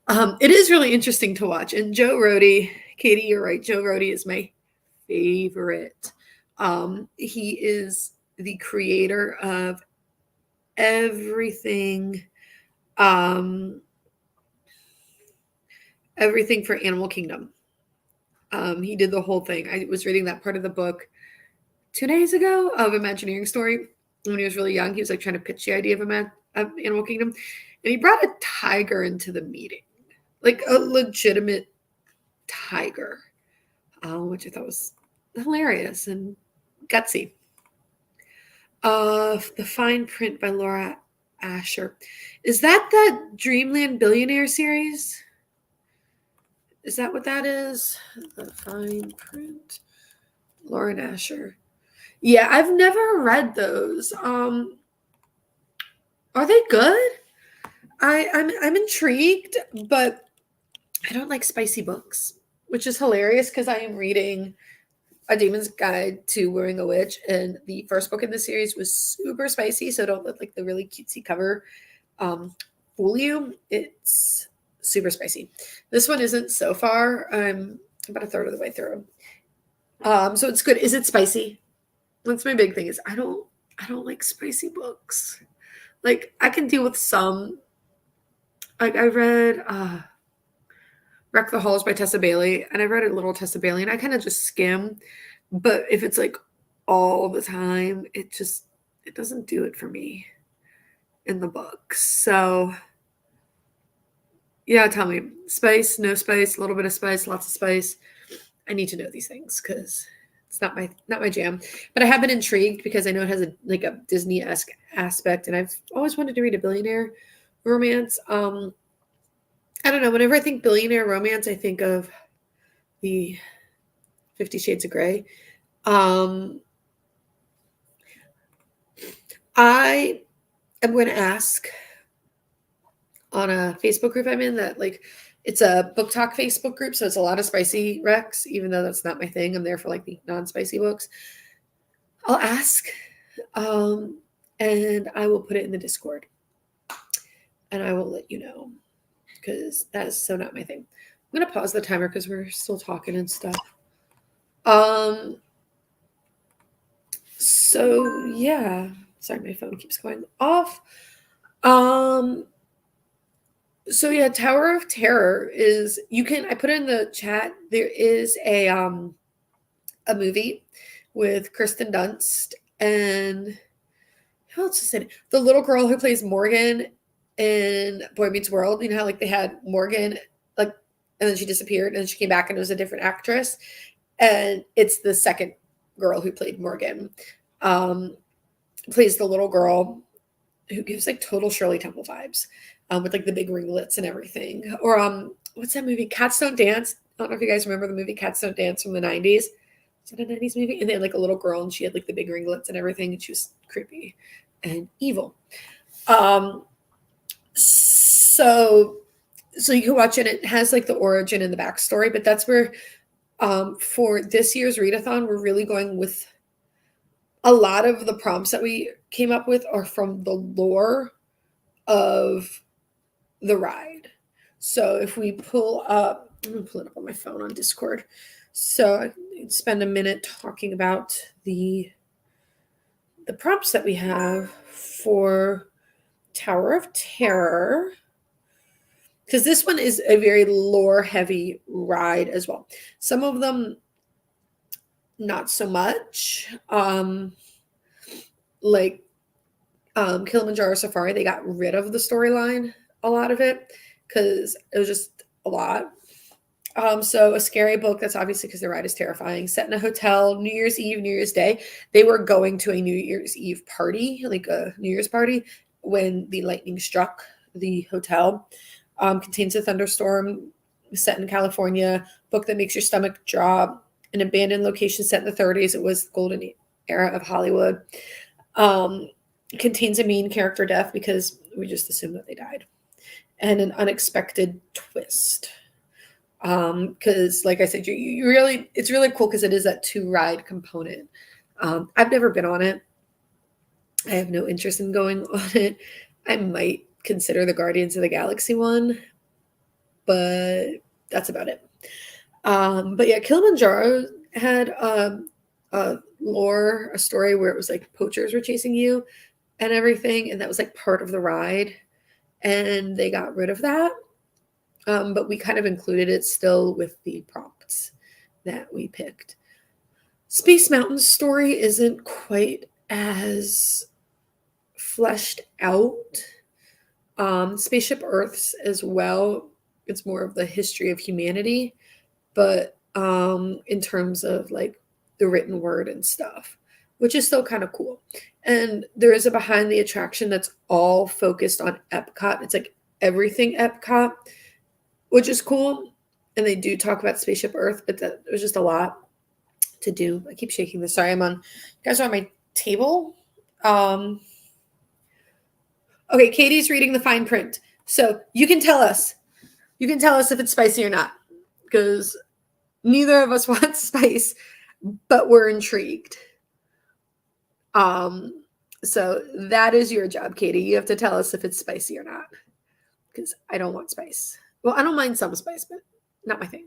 It is really interesting to watch. And Joe Rohde, Katie, you're right. Joe Rohde is my favorite. He is the creator of everything. Everything for Animal Kingdom. He did the whole thing. I was reading that part of the book 2 days ago of Imagineering Story. When he was really young, he was like trying to pitch the idea of Animal Kingdom. And he brought a tiger into the meeting, like a legitimate tiger, which I thought was hilarious and gutsy. The Fine Print by Laura Asher. Is that Dreamland Billionaire series? Is that what that is? The Fine Print. Lauren Asher. Yeah, I've never read those. Are they good? I'm intrigued, but I don't like spicy books, which is hilarious because I am reading A Demon's Guide to Wooing a Witch, and the first book in the series was super spicy, so don't let like the really cutesy cover fool you. It's super spicy. This one isn't so far. I'm about a third of the way through. So it's good. Is it spicy? That's my big thing is I don't like spicy books. Like I can deal with some. Like I read Wreck the Halls by Tessa Bailey, and I read a little Tessa Bailey, and I kind of just skim. But if it's like all the time, it doesn't do it for me in the book. So yeah, tell me. Spice, no spice, a little bit of spice, lots of spice. I need to know these things because it's not my jam. But I have been intrigued because I know it has a Disney-esque aspect, and I've always wanted to read a billionaire romance. I don't know. Whenever I think billionaire romance, I think of the 50 Shades of Grey. I am going to ask on a Facebook group I'm in that like it's a book talk Facebook group, so it's a lot of spicy recs, even though that's not my thing. I'm there for like the non-spicy books. I'll ask, and I will put it in the Discord, and I will let you know because that is so not my thing. I'm gonna pause the timer because we're still talking and stuff. So yeah, sorry, my phone keeps going off. So yeah, Tower of Terror is I put it in the chat. There is a movie with Kristen Dunst and who else is in it? The little girl who plays Morgan in Boy Meets World. You know how like they had Morgan like and then she disappeared and she came back and it was a different actress. And it's the second girl who played Morgan. Plays the little girl who gives like total Shirley Temple vibes. With like the big ringlets and everything. Or what's that movie? Cats Don't Dance. I don't know if you guys remember the movie Cats Don't Dance from the 90s. Is it a 90s movie? And they had like a little girl and she had like the big ringlets and everything. And she was creepy and evil. So you can watch it. It has like the origin and the backstory, but that's where for this year's readathon, we're really going with a lot of the prompts that we came up with are from the lore of the ride. So if we pull up, I'm gonna pull it up on my phone on Discord. So I spend a minute talking about the prompts that we have for Tower of Terror, because this one is a very lore heavy ride as well. Some of them not so much. Like Kilimanjaro Safari, they got rid of the storyline, a lot of it, because it was just a lot. So a scary book, that's obviously because the ride is terrifying. Set in a hotel, New Year's Eve, New Year's Day. They were going to a New Year's Eve party, like a New Year's party, when the lightning struck the hotel. Contains a thunderstorm, set in California. Book that makes your stomach drop. An abandoned location set in the 30s. It was the golden era of Hollywood. Contains a mean character death because we just assume that they died. And an unexpected twist. Because like I said, you really, it's really cool because it is that 2-ride component. I've never been on it. I have no interest in going on it. I might consider the Guardians of the Galaxy one, but that's about it. But yeah, Kilimanjaro had a lore, a story where it was like poachers were chasing you and everything, and that was like part of the ride, and they got rid of that. But we kind of included it still with the prompts that we picked. Space Mountain's story isn't quite as fleshed out. Spaceship Earth's as well. It's more of the history of humanity, but in terms of like the written word and stuff, which is still kind of cool. And there is a behind the attraction that's all focused on Epcot. It's like everything Epcot, which is cool. And they do talk about Spaceship Earth, but that was just a lot to do. I keep shaking this. Sorry, you guys are on my table. Okay, Katie's reading the fine print. So you can tell us. You can tell us if it's spicy or not. Because neither of us wants spice, but we're intrigued. So that is your job, Katie. You have to tell us if it's spicy or not. Because I don't want spice. Well, I don't mind some spice, but not my thing.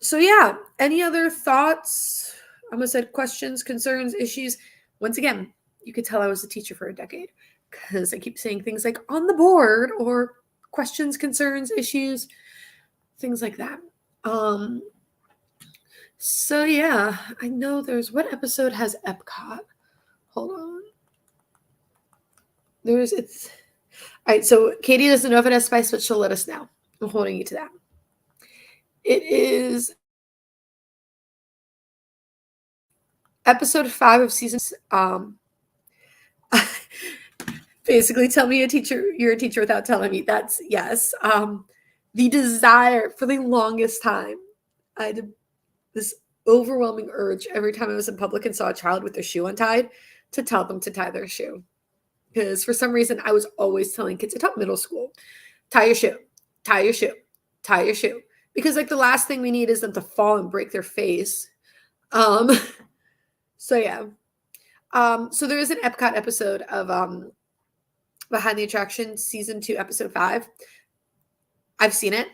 So yeah, any other thoughts? I almost said questions, concerns, issues. Once again, you could tell I was a teacher for a decade because I keep saying things like on the board or questions, concerns, issues, things like that. So yeah, I know there's, what episode has Epcot? Hold on. All right, so Katie doesn't know if it has spice, but she'll let us know. I'm holding you to that. It is episode 5 of season. Basically, tell me you're a teacher without telling me. That's yes. The desire for the longest time, I had this overwhelming urge every time I was in public and saw a child with their shoe untied to tell them to tie their shoe. Because for some reason, I was always telling kids, I taught middle school, tie your shoe, tie your shoe, tie your shoe. Because like the last thing we need is them to fall and break their face. So yeah. So there is an Epcot episode of Behind the Attraction season 2, episode 5. I've seen it.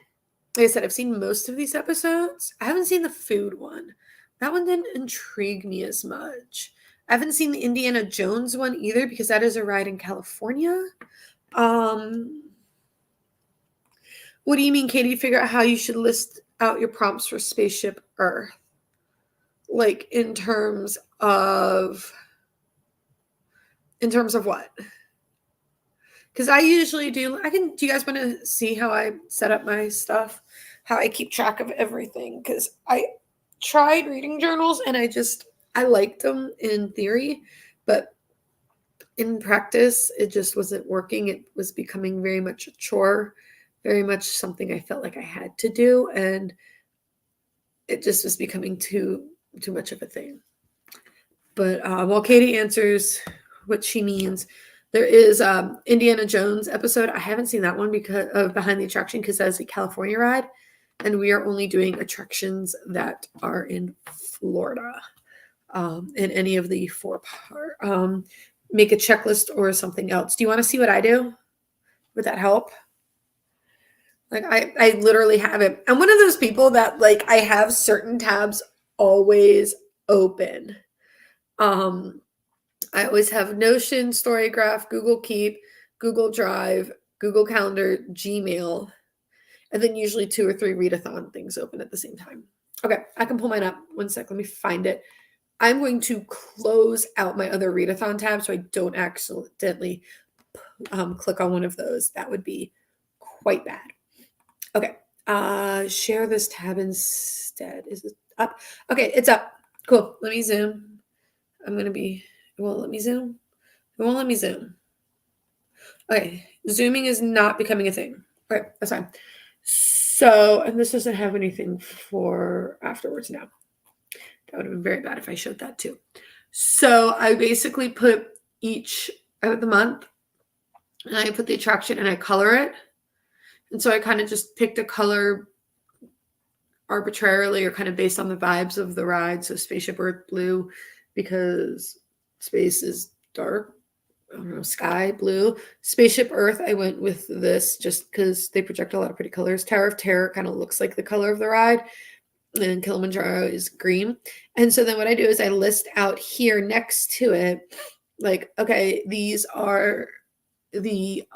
Like I said, I've seen most of these episodes. I haven't seen the food one. That one didn't intrigue me as much. I haven't seen the Indiana Jones one either because that is a ride in California. What do you mean, Katie? Figure out how you should list out your prompts for Spaceship Earth. Like in terms of what? Because I usually do you guys want to see how I set up my stuff? How I keep track of everything? Because I tried reading journals and I liked them in theory, but in practice, it just wasn't working. It was becoming very much a chore, very much something I felt like I had to do. And it just was becoming too much of a thing. But while Katie answers what she means, there is Indiana Jones episode. I haven't seen that one because of Behind the Attraction because that is a California ride, and we are only doing attractions that are in Florida. In any of the 4-part. Make a checklist or something else. Do you want to see what I do? Would that help? Like I literally have it. I'm one of those people that like I have certain tabs always open. I always have Notion, Storygraph, Google Keep, Google Drive, Google Calendar, Gmail, and then usually 2 or 3 Readathon things open at the same time. Okay, I can pull mine up. One sec, let me find it. I'm going to close out my other Readathon tab so I don't accidentally click on one of those. That would be quite bad. Okay, share this tab instead. Is it up? Okay, it's up. Cool. Let me zoom. I'm going to be, it won't let me zoom. It won't let me zoom. Okay, zooming is not becoming a thing. Okay, that's fine. So, and this doesn't have anything for afterwards now. That would have been very bad if I showed that too. So I basically put each of the month and I put the attraction and I color it. And so I kind of just picked a color arbitrarily or kind of based on the vibes of the ride. So Spaceship Earth blue because space is dark. I don't know, sky blue. Spaceship Earth, I went with this just because they project a lot of pretty colors. Tower of Terror kind of looks like the color of the ride. And Kilimanjaro is green. And so then what I do is I list out here next to it, like, okay, these are like,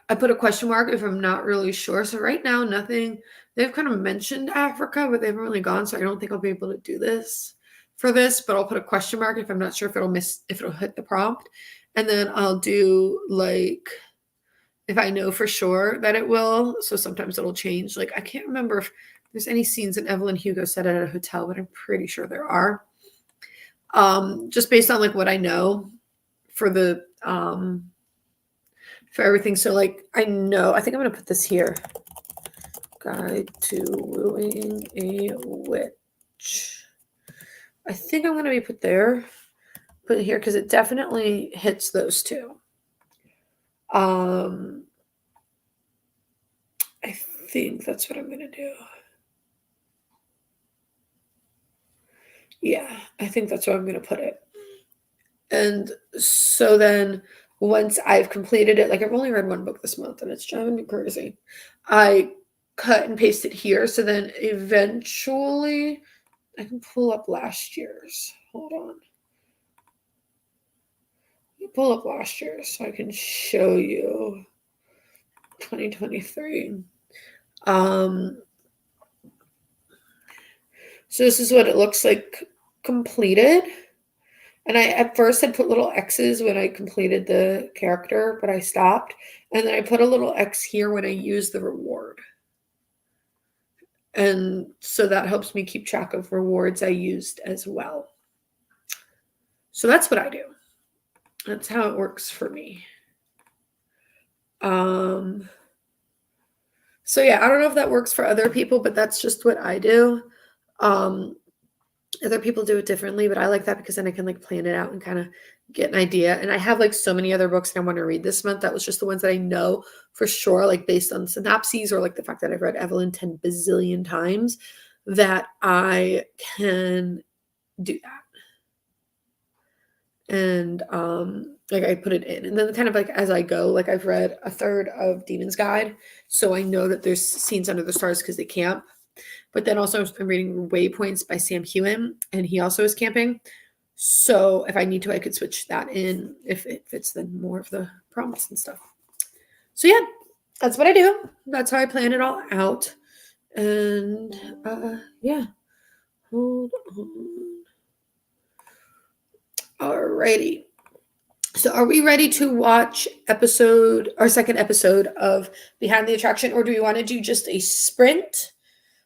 I put a question mark if I'm not really sure. So right now, nothing, they've kind of mentioned Africa, but they haven't really gone. So I don't think I'll be able to do this for this, but I'll put a question mark if I'm not sure if it'll hit the prompt. And then I'll do like, if I know for sure that it will. So sometimes it'll change. Like, I can't remember if there's any scenes in Evelyn Hugo set at a hotel, but I'm pretty sure there are. Just based on like what I know for the, for everything. So like, I think I'm going to put this here. Guide to Wooing a Witch. I think I'm going to be put there, put it here because it definitely hits those two. I think that's what I'm going to do. Yeah, I think that's where I'm going to put it. And so then once I've completed it, like I've only read one book this month and it's driving me crazy. I cut and paste it here. So then eventually I can pull up last year's. Hold on. Pull up last year's so I can show you 2023. So this is what it looks like completed. And I at first had put little X's when I completed the character, but I stopped. And then I put a little X here when I used the reward. And so that helps me keep track of rewards I used as well. So that's what I do. That's how it works for me. So yeah, I don't know if that works for other people, but that's just what I do. Other people do it differently, but I like that because then I can like plan it out and kind of get an idea. And I have like so many other books that I want to read this month. That was just the ones that I know for sure, like based on synopses or like the fact that I've read Evelyn 10 bazillion times, that I can do that. And like I put it in, and then kind of like as I go, like I've read a third of Demon's Guide, so I know that there's scenes under the stars because they camp. But then also I'm reading Waypoints by Sam Heughan, and he also is camping. So if I need to, I could switch that in if it fits then more of the prompts and stuff. So yeah, that's what I do. That's how I plan it all out. And yeah, hold on. Alrighty. So are we ready to watch our second episode of Behind the Attraction, or do we want to do just a sprint?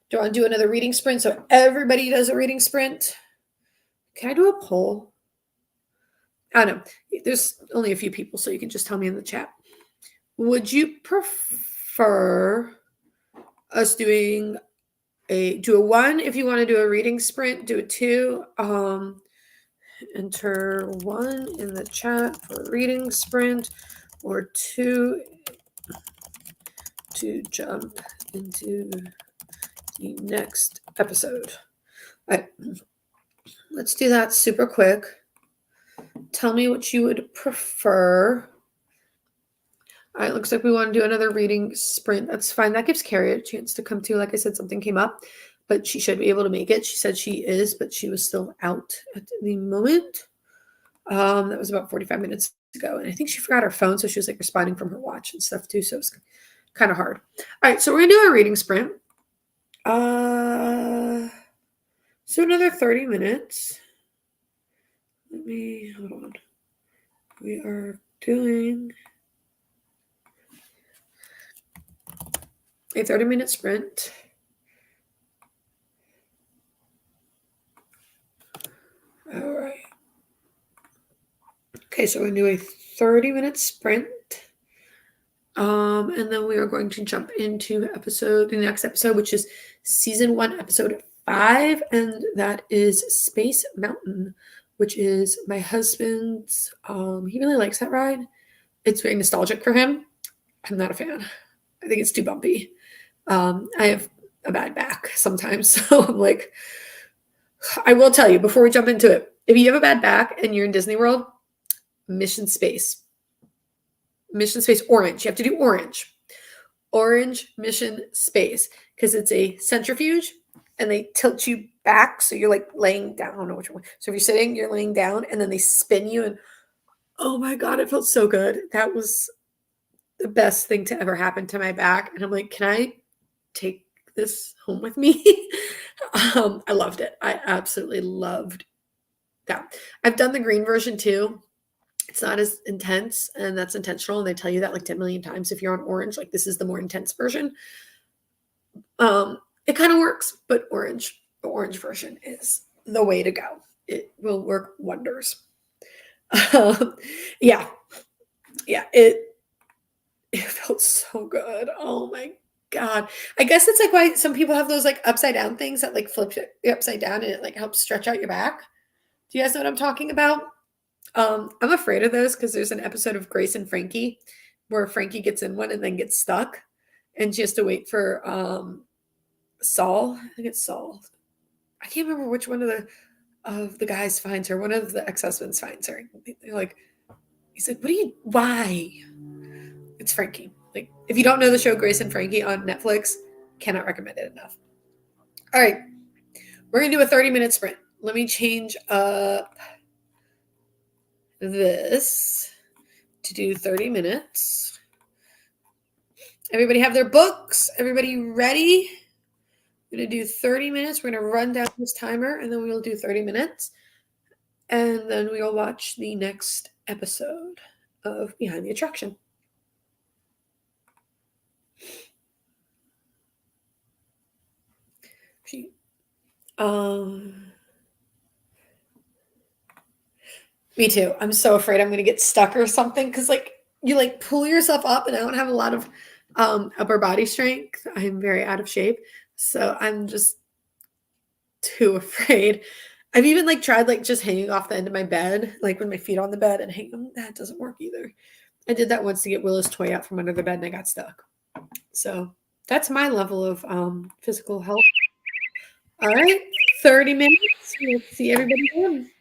Do I want to do another reading sprint so everybody does a reading sprint? Can I do a poll? I don't know. There's only a few people, so you can just tell me in the chat. Would you prefer us doing do a 1 if you want to do a reading sprint, do a 2. Enter 1 in the chat for a reading sprint, or 2 to jump into the next episode. All right, let's do that super quick. Tell me what you would prefer. All right, looks like we want to do another reading sprint. That's fine. That gives Carrie a chance to come too. Like I said, something came up, but she should be able to make it. She said she is, but she was still out at the moment. That was about 45 minutes ago. And I think she forgot her phone, so she was like responding from her watch and stuff too. So it's kind of hard. All right, so we're going to do a reading sprint. So another 30 minutes. Hold on. We are doing a 30-minute sprint. All right. Okay, so we're going to do a 30-minute sprint. And then we are going to jump into the next episode, which is season 1, episode 5, and that is Space Mountain, which is my husband's. He really likes that ride. It's very nostalgic for him. I'm not a fan. I think it's too bumpy. I have a bad back sometimes, so I'm like, I will tell you before we jump into it, if you have a bad back and you're in Disney World, Mission Space Orange. You have to do Orange Mission Space, because it's a centrifuge and they tilt you back. So you're like laying down. I don't know which one. So if you're sitting, you're laying down and then they spin you. And oh my God, it felt so good. That was the best thing to ever happen to my back. And I'm like, can I take this home with me? I loved it. I absolutely loved that. I've done the green version too. It's not as intense, and that's intentional. And they tell you that like 10 million times. If you're on orange, like this is the more intense version. It kind of works, but the orange version is the way to go. It will work wonders. Yeah. It felt so good. Oh my God. I guess it's like why some people have those like upside down things that like flip you upside down and it like helps stretch out your back. Do you guys know what I'm talking about? I'm afraid of those because there's an episode of Grace and Frankie where Frankie gets in one and then gets stuck, and she has to wait for Saul. I think it's Saul. I can't remember which one of the guys finds her. One of the ex-husbands finds her. They're like, he's like, why? It's Frankie. Like, if you don't know the show Grace and Frankie on Netflix, cannot recommend it enough. All right, we're gonna do a 30-minute sprint. Let me change up this to do 30 minutes. Everybody have their books? Everybody ready? We're going to do 30 minutes. We're going to run down this timer, and then we'll do 30 minutes. And then we'll watch the next episode of Behind the Attraction. Me too. I'm so afraid I'm going to get stuck or something, because like you like pull yourself up, and I don't have a lot of upper body strength. I'm very out of shape. So I'm just too afraid. I've even like tried like just hanging off the end of my bed, like with my feet on the bed and hang them. That doesn't work either. I did that once to get Willow's toy out from under the bed and I got stuck. So that's my level of physical health. All right, 30 minutes. We'll see everybody then.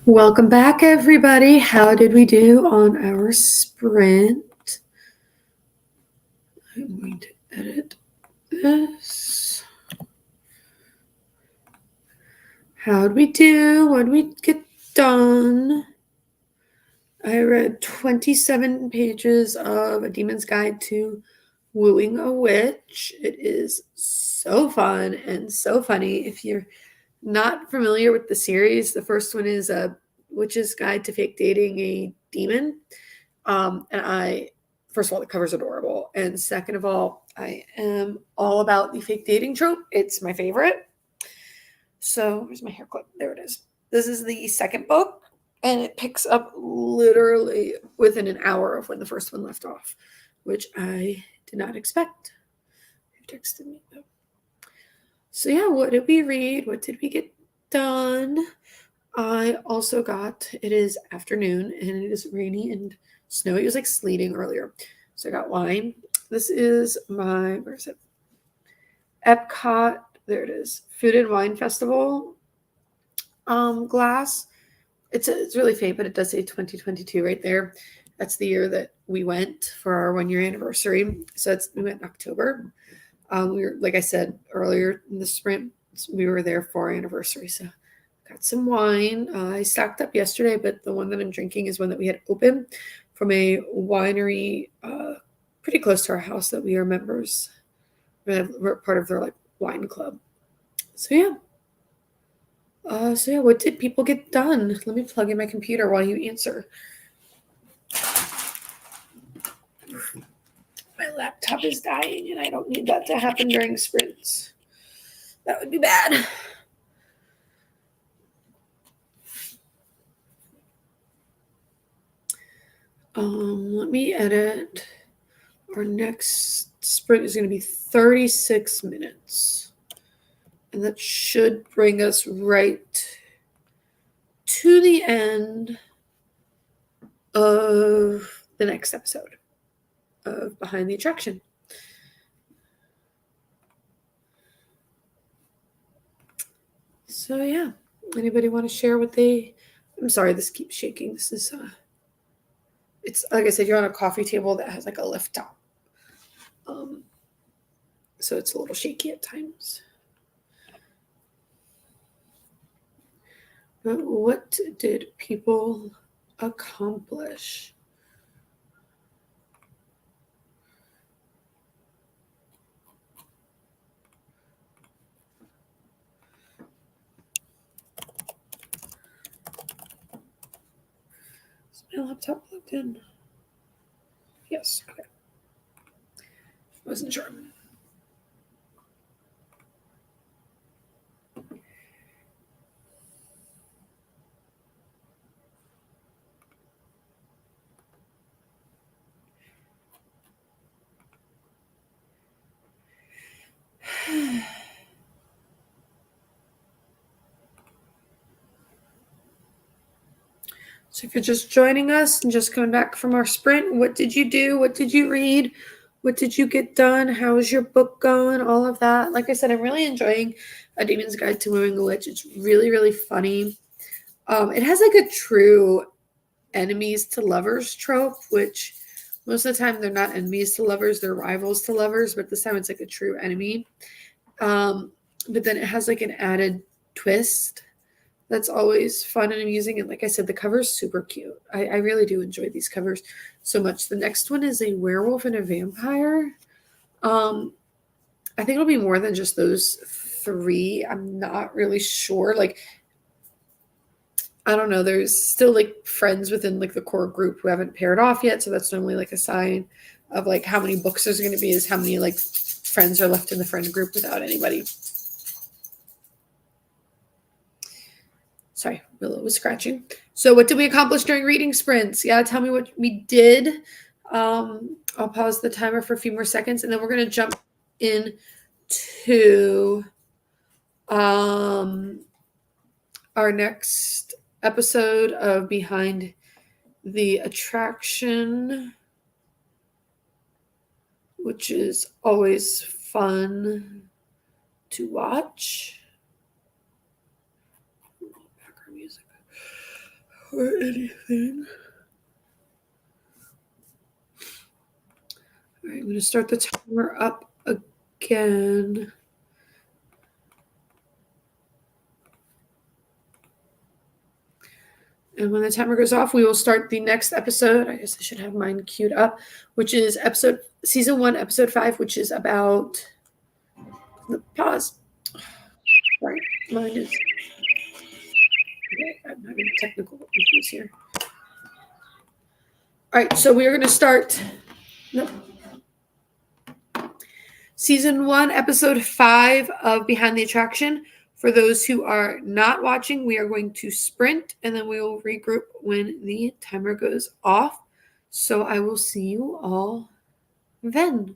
Welcome back, everybody. How did we do on our sprint? I'm going to edit this. How'd we do? What did we get done? I read 27 pages of A Demon's Guide to Wooing a Witch. It is so fun and so funny. If you're not familiar with the series, the first one is A Witch's Guide to Fake Dating a Demon. First of all, the cover's adorable. And second of all, I am all about the fake dating trope. It's my favorite. So where's my hair clip? There it is. This is the second book, and it picks up literally within an hour of when the first one left off, which I did not expect. Who texted me though? So yeah, what did we read? What did we get done? I also got, it is afternoon and it is rainy and snowy. It was like sleeting earlier. So I got wine. This is my, where is it? Epcot, there it is. Food and Wine Festival glass. It's really faint, but it does say 2022 right there. That's the year that we went for our 1-year anniversary. So we went in October. We were, like I said earlier in the sprint, we were there for our anniversary. So got some wine. I stocked up yesterday, but the one that I'm drinking is one that we had open from a winery pretty close to our house that we are members. We're part of their like wine club. So yeah. What did people get done? Let me plug in my computer while you answer. My laptop is dying and I don't need that to happen during sprints. That would be bad. Let me edit. Our next sprint is going to be 36 minutes. And that should bring us right to the end of the next episode of Behind the Attraction. So yeah, anybody want to share what I'm sorry, this keeps shaking. This is, it's like I said, you're on a coffee table that has like a lift top. So it's a little shaky at times. But what did people accomplish? Is my laptop plugged in? Yes, okay. Wasn't sure. So if you're just joining us and just coming back from our sprint, what did you do? What did you read? What did you get done? How's your book going? All of that. Like I said, I'm really enjoying A Demon's Guide to Wooing a Witch. It's really, really funny. It has like a true enemies to lovers trope, which most of the time they're not enemies to lovers, they're rivals to lovers, but this time it's like a true enemy. But then it has like an added twist that's always fun and amusing. And like I said, the cover is super cute. I really do enjoy these covers so much. The next one is a werewolf and a vampire. I think it'll be more than just those 3. I'm not really sure. Like, I don't know. There's still like friends within like the core group who haven't paired off yet. So that's normally like a sign of like how many books there's going to be, is how many like friends are left in the friend group without anybody. Sorry, Willow was scratching. So what did we accomplish during reading sprints? Yeah, tell me what we did. I'll pause the timer for a few more seconds, and then we're going to jump in to our next episode of Behind the Attraction, which is always fun to watch. Background music. or anything. All right, I'm going to start the timer up again. And when the timer goes off, we will start the next episode. I guess I should have mine queued up, which is season 1, episode 5, which is about the pause. Sorry, mine is. Okay, I'm having technical issues here. All right, so we are going to start season 1, episode 5 of Behind the Attraction. For those who are not watching, we are going to sprint and then we will regroup when the timer goes off. So I will see you all then.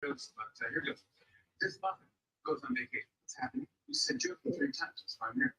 goes, but here goes. This muffin goes on vacation. What's happening? You said joking 3 times. That's why I'm here.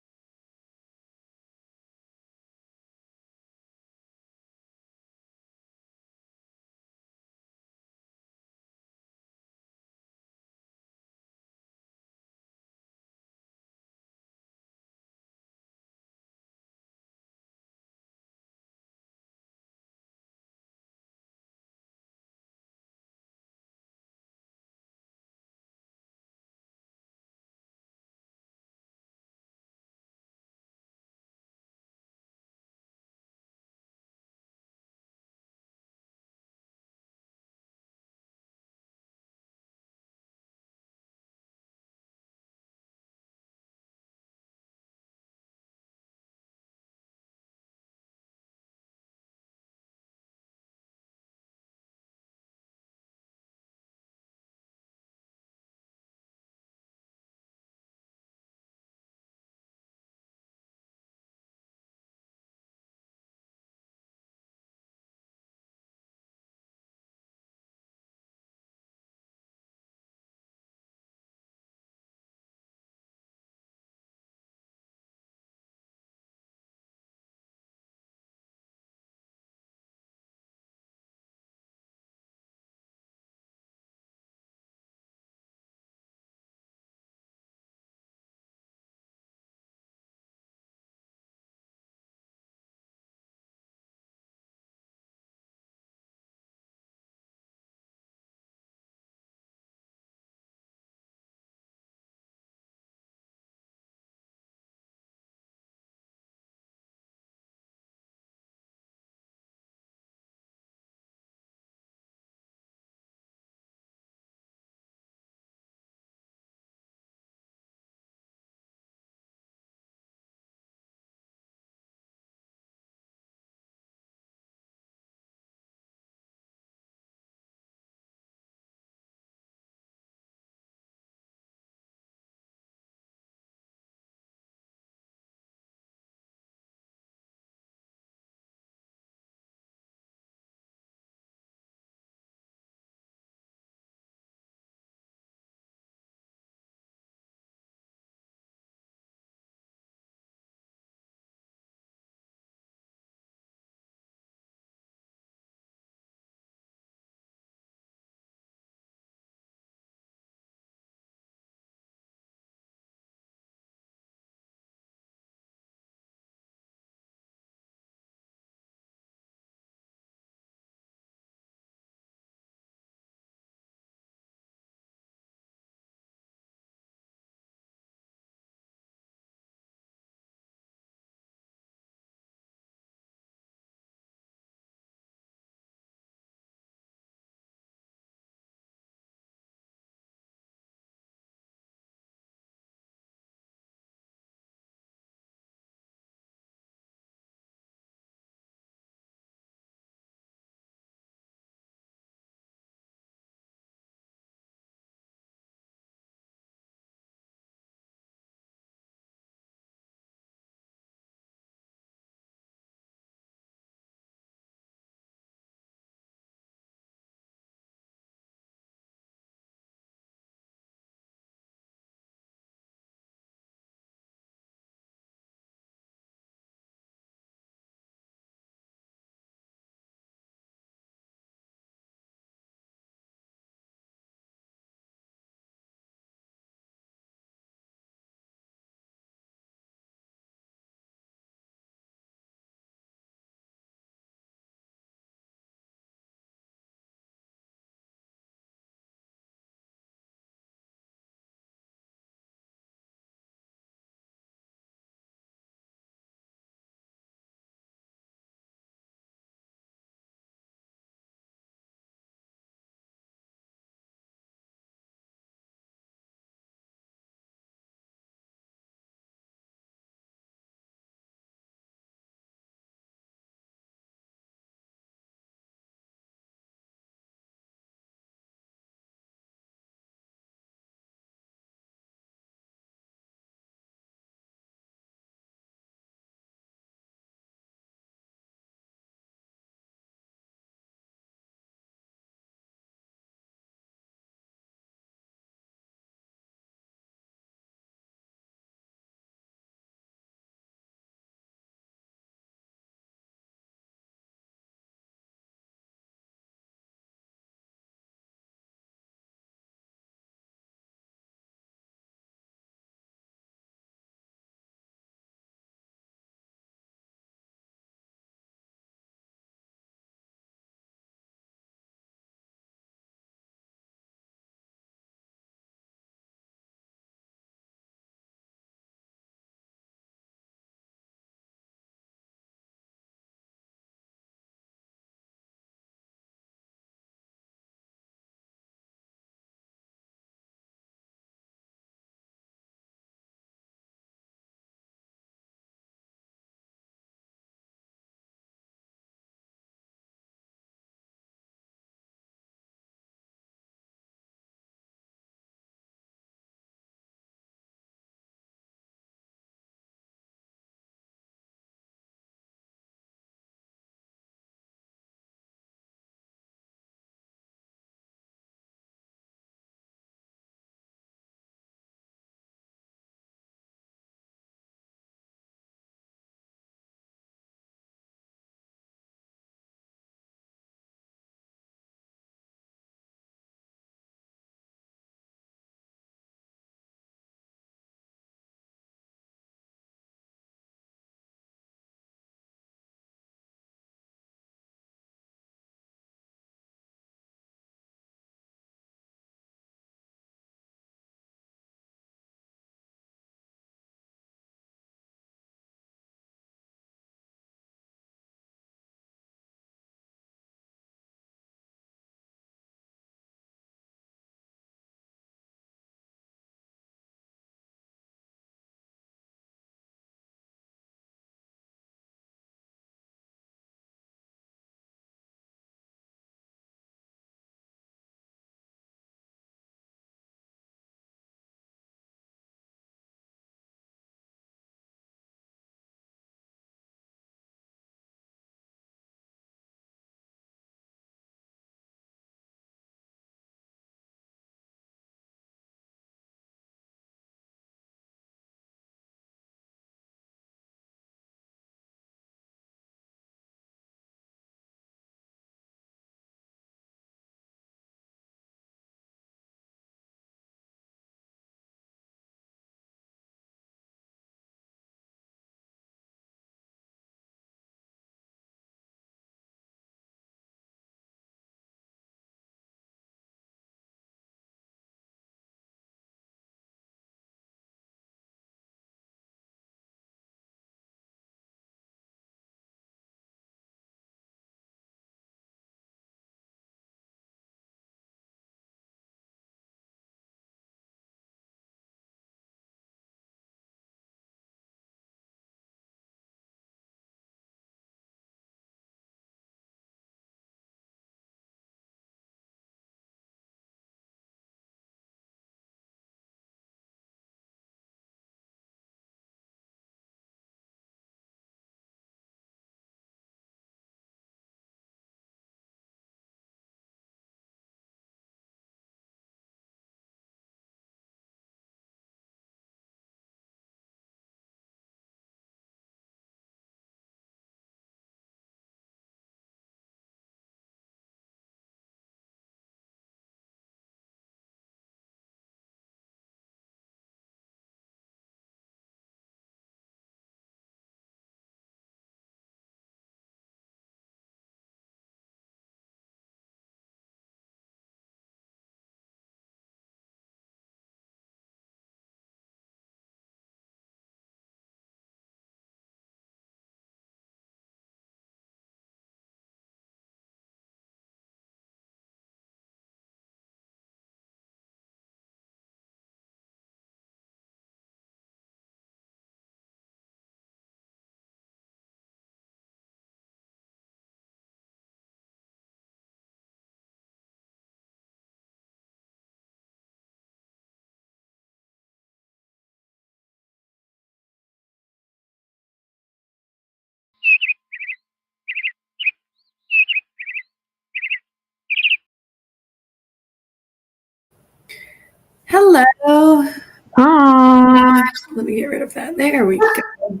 Let me get rid of that. There we go.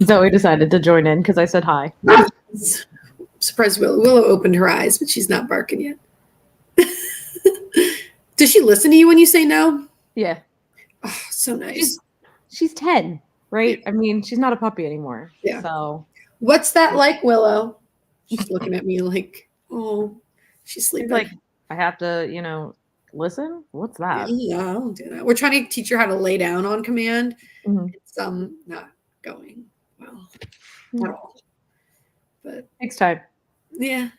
Zoe decided to join in because I said hi. Surprised Willow opened her eyes, but she's not barking yet. Does she listen to you when you say no? Yeah. Oh, so nice. She's 10, right? I mean, she's not a puppy anymore. Yeah. So what's that like, Willow? She's looking at me like, oh, she's sleeping. she's like, I have to, listen? What's that? Yeah, I don't do that. We're trying to teach her how to lay down on command. Mhm. It's not going well at all. But Next time. yeah.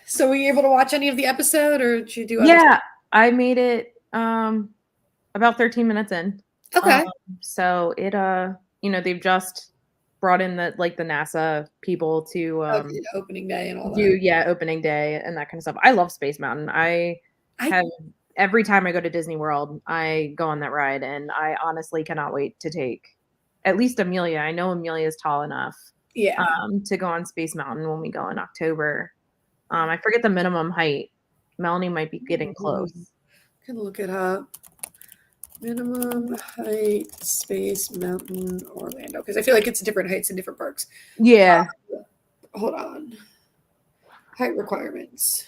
So were you able to watch any of the episode, or did you do other Yeah, I made it about 13 minutes in. Okay. So it they've just brought in the NASA people to Okay, opening day and all do that. opening day and that kind of stuff. I love Space Mountain. I have every time I go to Disney World, I go on that ride, and I honestly cannot wait to take at least Amelia. I know Amelia is tall enough to go on Space Mountain when we go in October. I forget the minimum height. Melanie might be getting close. Can look it up. Minimum height, Space Mountain, Orlando. Because I feel like it's different heights in different parks. Yeah. Hold on. Height requirements.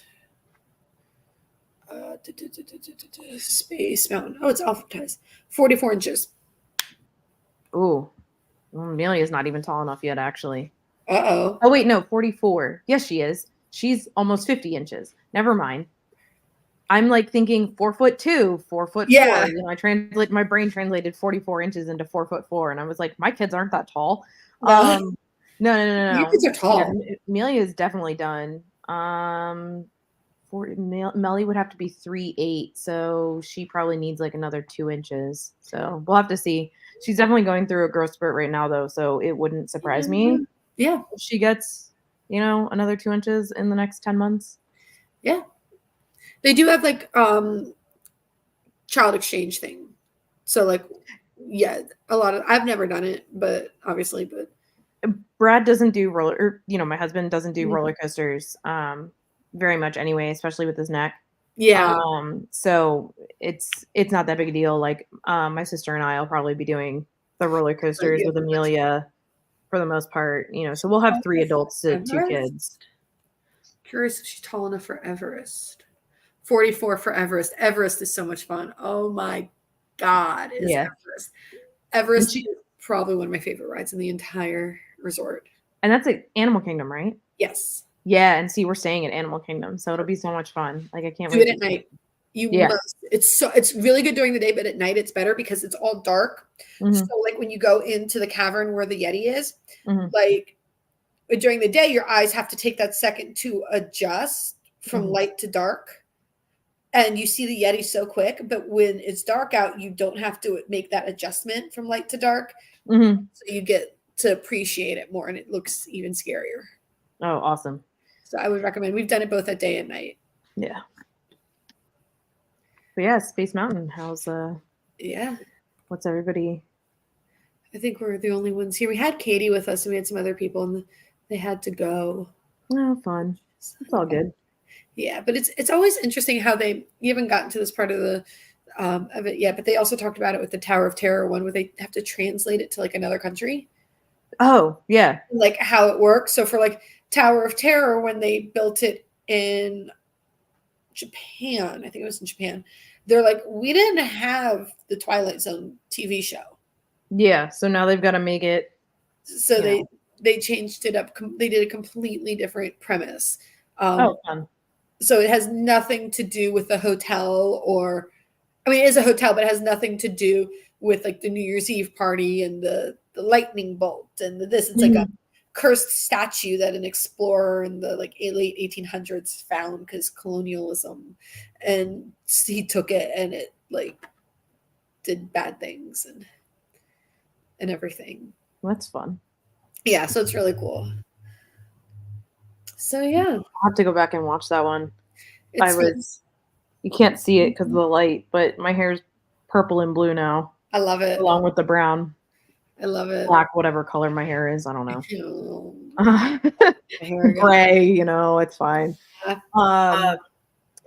Space Mountain. Oh, it's alphabetized. 44 inches. Ooh. Well, Amelia's not even tall enough yet, actually. Uh-oh. Oh, wait, no, 44. Yes, she is. She's almost 50 inches. Never mind. I'm like thinking 4'2", 4'4". Yeah. My brain translated 44 inches into 4'4", and I was like, my kids aren't that tall. No. No. Your kids are tall. Yeah, Amelia is definitely done. Melly would have to be 3'8", so she probably needs like another 2 inches. So we'll have to see. She's definitely going through a growth spurt right now, though, so it wouldn't surprise me. Yeah. If she gets, another 2 inches in the next 10 months. Yeah. They do have like child exchange thing. So like, yeah, I've never done it, but obviously, but Brad doesn't do my husband doesn't do roller coasters very much anyway, especially with his neck. Yeah. So it's not that big a deal. Like my sister and I will probably be doing the roller coasters with Amelia for the most part, so we'll have 3 adults to 2 kids. Curious if she's tall enough for Everest. 44 for Everest. Everest is so much fun. Oh my God, Everest. Everest is probably one of my favorite rides in the entire resort. And that's at Animal Kingdom, right? Yes. Yeah, and see, we're staying at Animal Kingdom, so it'll be so much fun. Like I can't wait. Do it at night. You must. It's really good during the day, but at night it's better because it's all dark. Mm-hmm. So like when you go into the cavern where the Yeti is, like during the day, your eyes have to take that second to adjust from light to dark. And you see the Yeti so quick, but when it's dark out, you don't have to make that adjustment from light to dark. So you get to appreciate it more, and it looks even scarier. Oh, awesome. So I would recommend. We've done it both at day and night. Yeah. But yeah, Space Mountain. How's what's everybody? I think we're the only ones here. We had Katie with us, and we had some other people, and they had to go. Oh, fun. It's all good. Yeah, but it's always interesting how you haven't gotten to this part of the of it yet, but they also talked about it with the Tower of Terror one, where they have to translate it to like another country. Oh, yeah. Like how it works. So for like Tower of Terror, when they built it in Japan, I think it was in Japan, they're like, we didn't have the Twilight Zone TV show. Yeah, so now they've got to make it. So they changed it up. They did a completely different premise. Fun. So it has nothing to do with the hotel it is a hotel, but it has nothing to do with like the New Year's Eve party and the lightning bolt and this. It's like a cursed statue that an explorer in the like late 1800s found because colonialism, and he took it and it like did bad things and everything. That's fun. Yeah, so it's really cool. So yeah, I'll have to go back and watch that one. You can't see it because of the light, but my hair's purple and blue now. I love it. Along with the brown. I love it. Black, whatever color my hair is, I don't know. Gray, it's fine.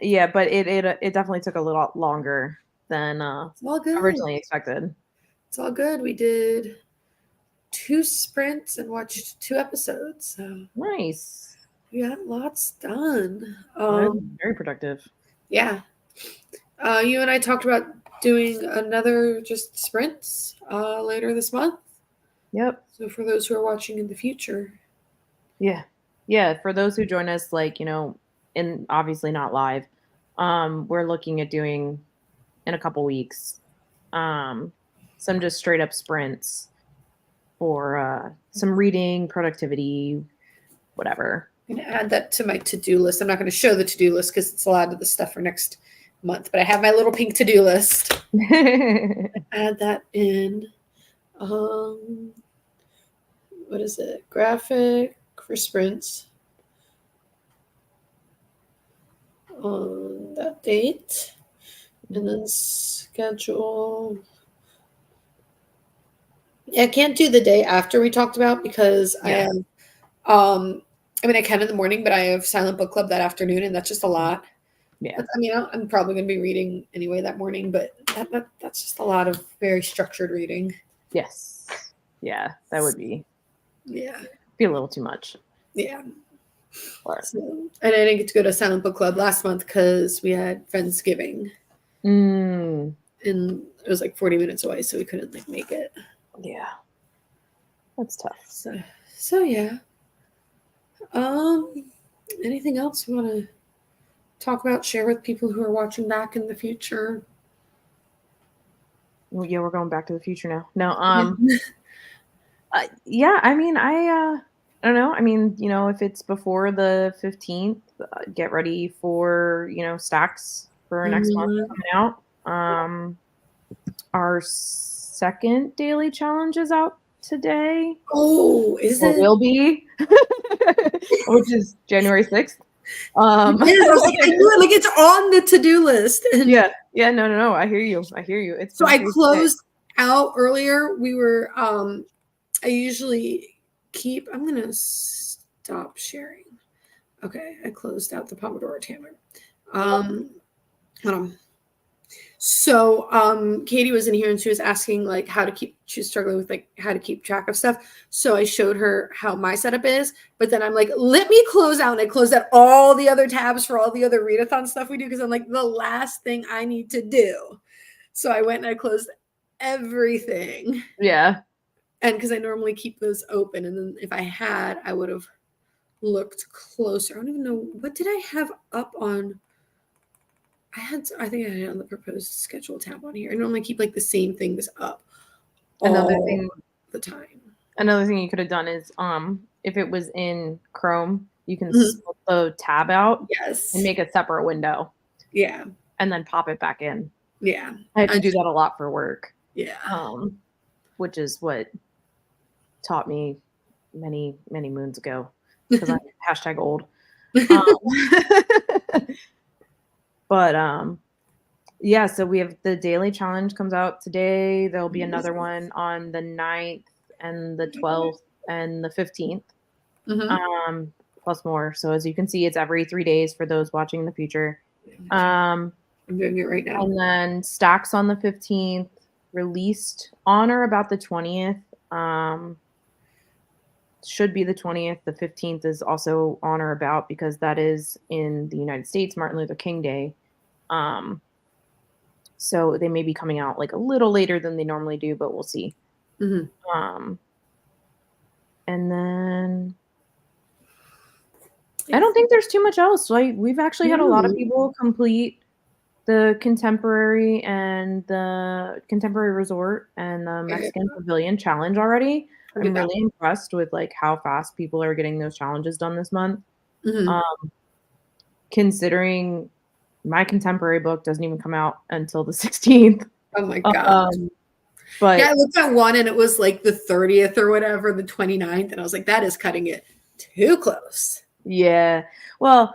Yeah, but it definitely took a little longer than It's all good. originally expected. It's all good. We did 2 sprints and watched 2 episodes. So Nice. we got lots done. Very productive. Yeah. You and I talked about doing another just sprints later this month. Yep. So for those who are watching in the future. Yeah. Yeah. For those who join us, like, and obviously not live, we're looking at doing in a couple weeks some just straight up sprints for some reading, productivity, whatever. I'm going to add that to my to-do list. I'm not going to show the to-do list because it's a lot of the stuff for next month, but I have my little pink to-do list. Add that in. What is it? Graphic for sprints on that date, and then schedule. Yeah, I can't do the day after we talked about because I have. I mean, I can in the morning, but I have silent book club that afternoon, and that's just a lot. Yeah. I mean, I'm probably going to be reading anyway that morning, but that's just a lot of very structured reading. Yes. Yeah, that would be. Yeah. Be a little too much. Yeah. So, and I didn't get to go to silent book club last month because we had Friendsgiving. And it was like 40 minutes away, so we couldn't make it. Yeah. That's tough. So yeah. Anything else you want to talk about, share with people who are watching back in the future? Well, yeah, we're going back to the future now. No, yeah, I mean, I don't know. I mean, if it's before the 15th, get ready for, stacks for next month coming out. Our second daily challenge is out today. Oh, is it? Will be, which is January 6th. I knew it. It's on the to-do list. Yeah. No. I hear you. It's so I closed out earlier. We were. I usually keep. I'm gonna stop sharing. Okay, I closed out the Pomodoro timer. Hold on. So Katie was in here and she was asking she was struggling with how to keep track of stuff. So I showed her how my setup is, but then I'm like, let me close out. And I closed out all the other tabs for all the other readathon stuff we do because I'm like, the last thing I need to do. So I went and I closed everything. Yeah. And because I normally keep those open. And then if I had, I would have looked closer. I don't even know. What did I have up on? I think I had it on the proposed schedule tab on here. I normally keep the same things up all the time. Another thing you could have done is if it was in Chrome, you can split the tab out and make a separate window. Yeah. And then pop it back in. Yeah. I have to do that a lot for work. Yeah. Which is what taught me many, many moons ago because I'm #old. But yeah, so we have the daily challenge comes out today. There'll be another one on the 9th and the 12th and the 15th. Plus more. So as you can see, it's every 3 days for those watching in the future. I'm doing it right now. And then stacks on the 15th, released on or about the 20th. Should be the 20th. The 15th is also on or about because that is in the United States, Martin Luther King Day. So they may be coming out a little later than they normally do, but we'll see. And then I don't think there's too much else. We've actually had a lot of people complete the Contemporary and the Contemporary Resort and the Mexican Pavilion challenge already. I'm really impressed with how fast people are getting those challenges done this month. Considering my Contemporary book doesn't even come out until the 16th. Oh my god. But yeah, I looked at one and it was the 30th or whatever, the 29th, and I was like, that is cutting it too close. Yeah. Well,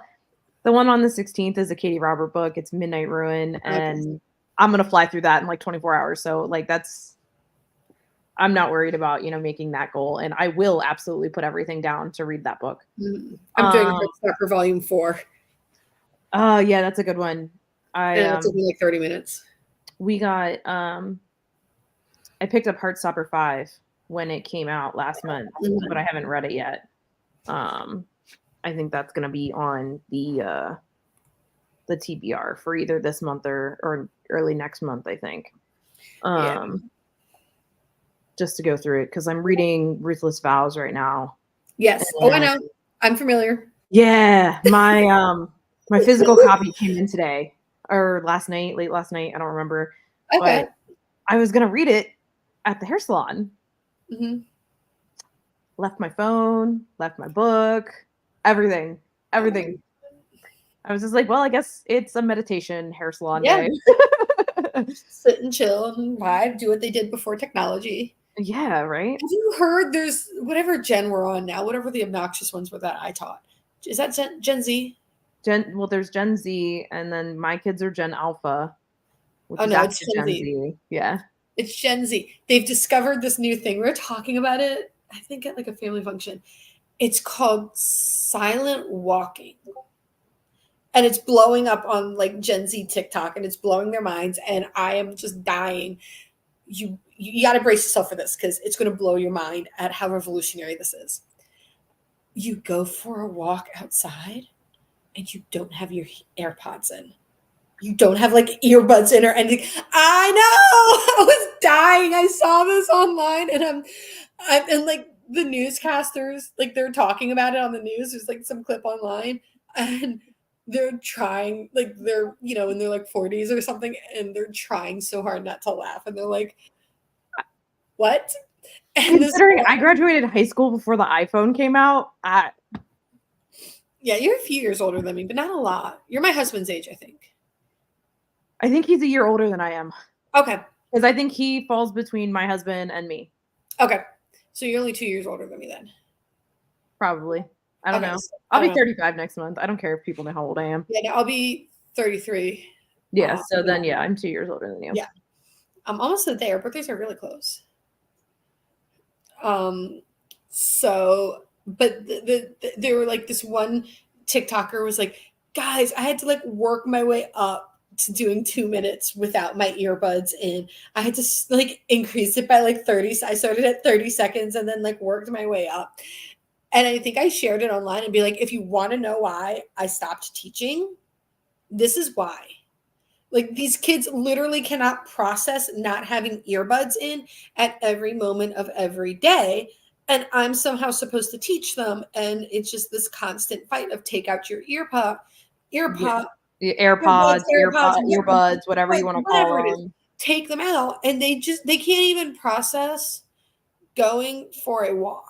the one on the 16th is a Katie Robert book. It's Midnight Ruin, and I'm gonna fly through that in 24 hours. So I'm not worried about making that goal, and I will absolutely put everything down to read that book. I'm doing a for volume 4. Yeah, that's a good one. It took me 30 minutes. we got I picked up Heartstopper 5 when it came out last month, but I haven't read it yet. I think that's gonna be on the TBR for either this month or early next month, I think. Just to go through it because I'm reading Ruthless Vows right now. Yes. Oh, I know. I'm familiar. Yeah, my physical copy came in today or late last night. I don't remember. Okay. But I was gonna read it at the hair salon. Mm-hmm. Left my phone, left my book, everything. I was just like, well, I guess it's a meditation hair salon day. Sit and chill and vibe, do what they did before technology. Yeah, right. Have you heard there's whatever gen we're on now, whatever the obnoxious ones were that I taught? Is that Gen Z? Well, there's Gen Z, and then my kids are Gen Alpha. Which is it's Gen Z. Yeah. It's Gen Z. They've discovered this new thing. We were talking about it, I think, at like a family function. It's called silent walking. And it's blowing up on like Gen Z TikTok, and it's blowing their minds. And I am just dying. You got to brace yourself for this because it's going to blow your mind at how revolutionary this is. You go for a walk outside and you don't have your AirPods in. You don't have like earbuds in or anything. I know. I was dying. I saw this online, and and like the newscasters, like they're talking about it on the news. There's like some clip online, and they're trying, like they're, in their like 40s or something, and they're trying so hard not to laugh, and they're like, what? And considering I graduated high school before the iPhone came out, yeah, you're a few years older than me, but not a lot. You're my husband's age, I think. I think he's a year older than I am. Okay. Because I think he falls between my husband and me. Okay. So you're only 2 years older than me then. Probably. I don't know. I'll be 35 next month. I don't care if people know how old I am. Yeah, no, I'll be 33. Yeah, so then, yeah, I'm 2 years older than you. Yeah. I'm almost there. Birthdays are really close. So, but they were like, this one TikToker was like, guys, I had to like work my way up to doing 2 minutes without my earbuds in. I had to like increase it by like 30. I started at 30 seconds and then like worked my way up. And I think I shared it online and be like, if you want to know why I stopped teaching, this is why. Like these kids literally cannot process not having earbuds in at every moment of every day. And I'm somehow supposed to teach them. And it's just this constant fight of take out your AirPods, earbuds, whatever you want to call them. Take them out. And they can't even process going for a walk.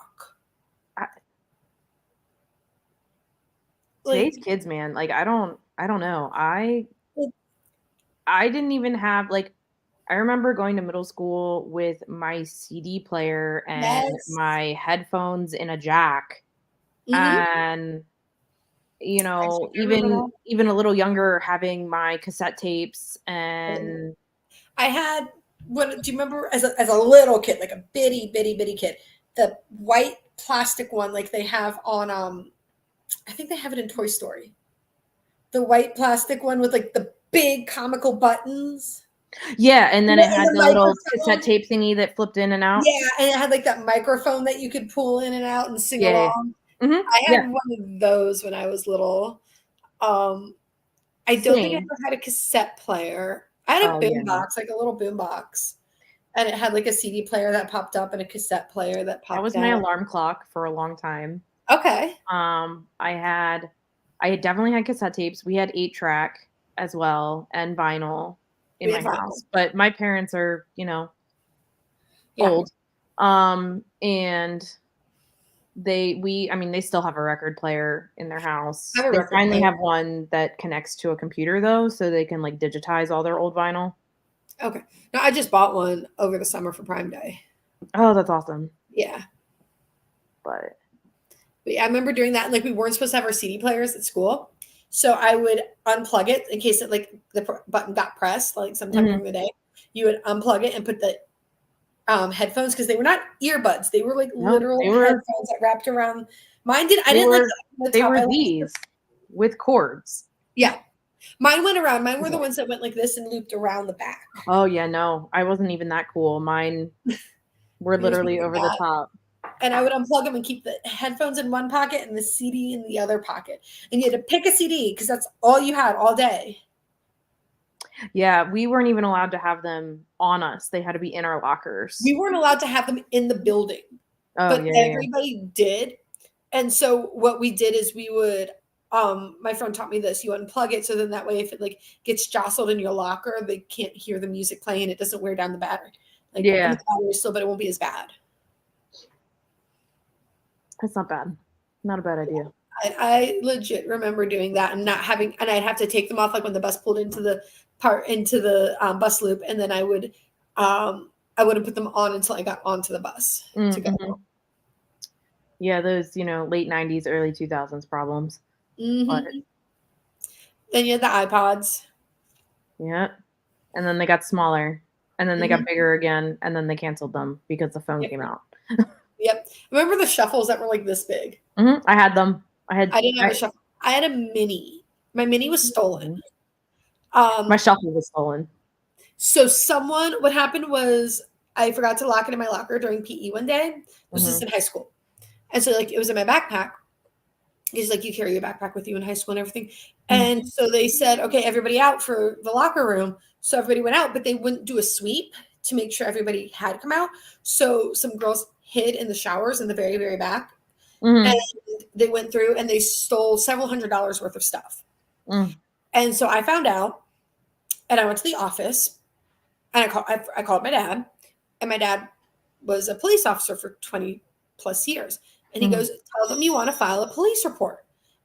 Today's kids, man, like I don't know. I didn't even have like, I remember going to middle school with my CD player and my headphones in a jack. And even a little younger, having my cassette tapes. And I had, do you remember as a little kid, like a bitty kid, the white plastic one like they have on I think they have it in Toy Story. The white plastic one with like the big comical buttons. Yeah, and then it had the little cassette tape thingy that flipped in and out. Yeah, and it had like that microphone that you could pull in and out and sing along. Mm-hmm. I had one of those when I was little. I don't think I ever had a cassette player. I had a boombox, like a little boombox. And it had like a CD player that popped up and a cassette player that popped up. That was my alarm clock for a long time. Okay. I definitely had cassette tapes. We had 8-track as well and vinyl in my house. But my parents are, old. And they still have a record player in their house. They finally have one that connects to a computer though, so they can like digitize all their old vinyl. Okay. No, I just bought one over the summer for Prime Day. Oh, that's awesome. Yeah. But yeah, I remember doing that. Like we weren't supposed to have our CD players at school. So I would unplug it in case it like the button got pressed, like sometime during the day. You would unplug it and put the headphones, because they were not earbuds. They were like literal headphones that wrapped around. Mine did. I didn't like they were these with cords. Yeah. Mine went around. Mine were the ones that went like this and looped around the back. Oh yeah, no, I wasn't even that cool. Mine were literally over the top. And I would unplug them and keep the headphones in one pocket and the CD in the other pocket. And you had to pick a CD because that's all you had all day. Yeah, we weren't even allowed to have them on us. They had to be in our lockers. We weren't allowed to have them in the building, but everybody did. And so what we did is we would, my friend taught me this. You unplug it so then that way if it like gets jostled in your locker, they can't hear the music playing. It doesn't wear down the battery. Like the battery still, but it won't be as bad. That's not bad. Not a bad idea. I legit remember doing that and not having, and I'd have to take them off like when the bus pulled into the bus loop, and then I wouldn't put them on until I got onto the bus to go home. Yeah, those late 90s, early 2000s problems. Then you had the iPods. Yeah, and then they got smaller, and then they got bigger again, and then they canceled them because the phone came out. Yep. Remember the shuffles that were like this big? I had them. I didn't have a shuffle. I had a mini. My mini was stolen. My shuffle was stolen. So what happened was I forgot to lock it in my locker during PE one day. This is in high school. And so like it was in my backpack. Because like you carry your backpack with you in high school and everything. And so they said, okay, everybody out for the locker room. So everybody went out, but they wouldn't do a sweep to make sure everybody had come out. So some girls hid in the showers in the very, very back. And they went through and they stole several $100s worth of stuff. And so I found out and I went to the office and I called my dad, and my dad was a police officer for 20 plus years. And he goes, tell them you want to file a police report.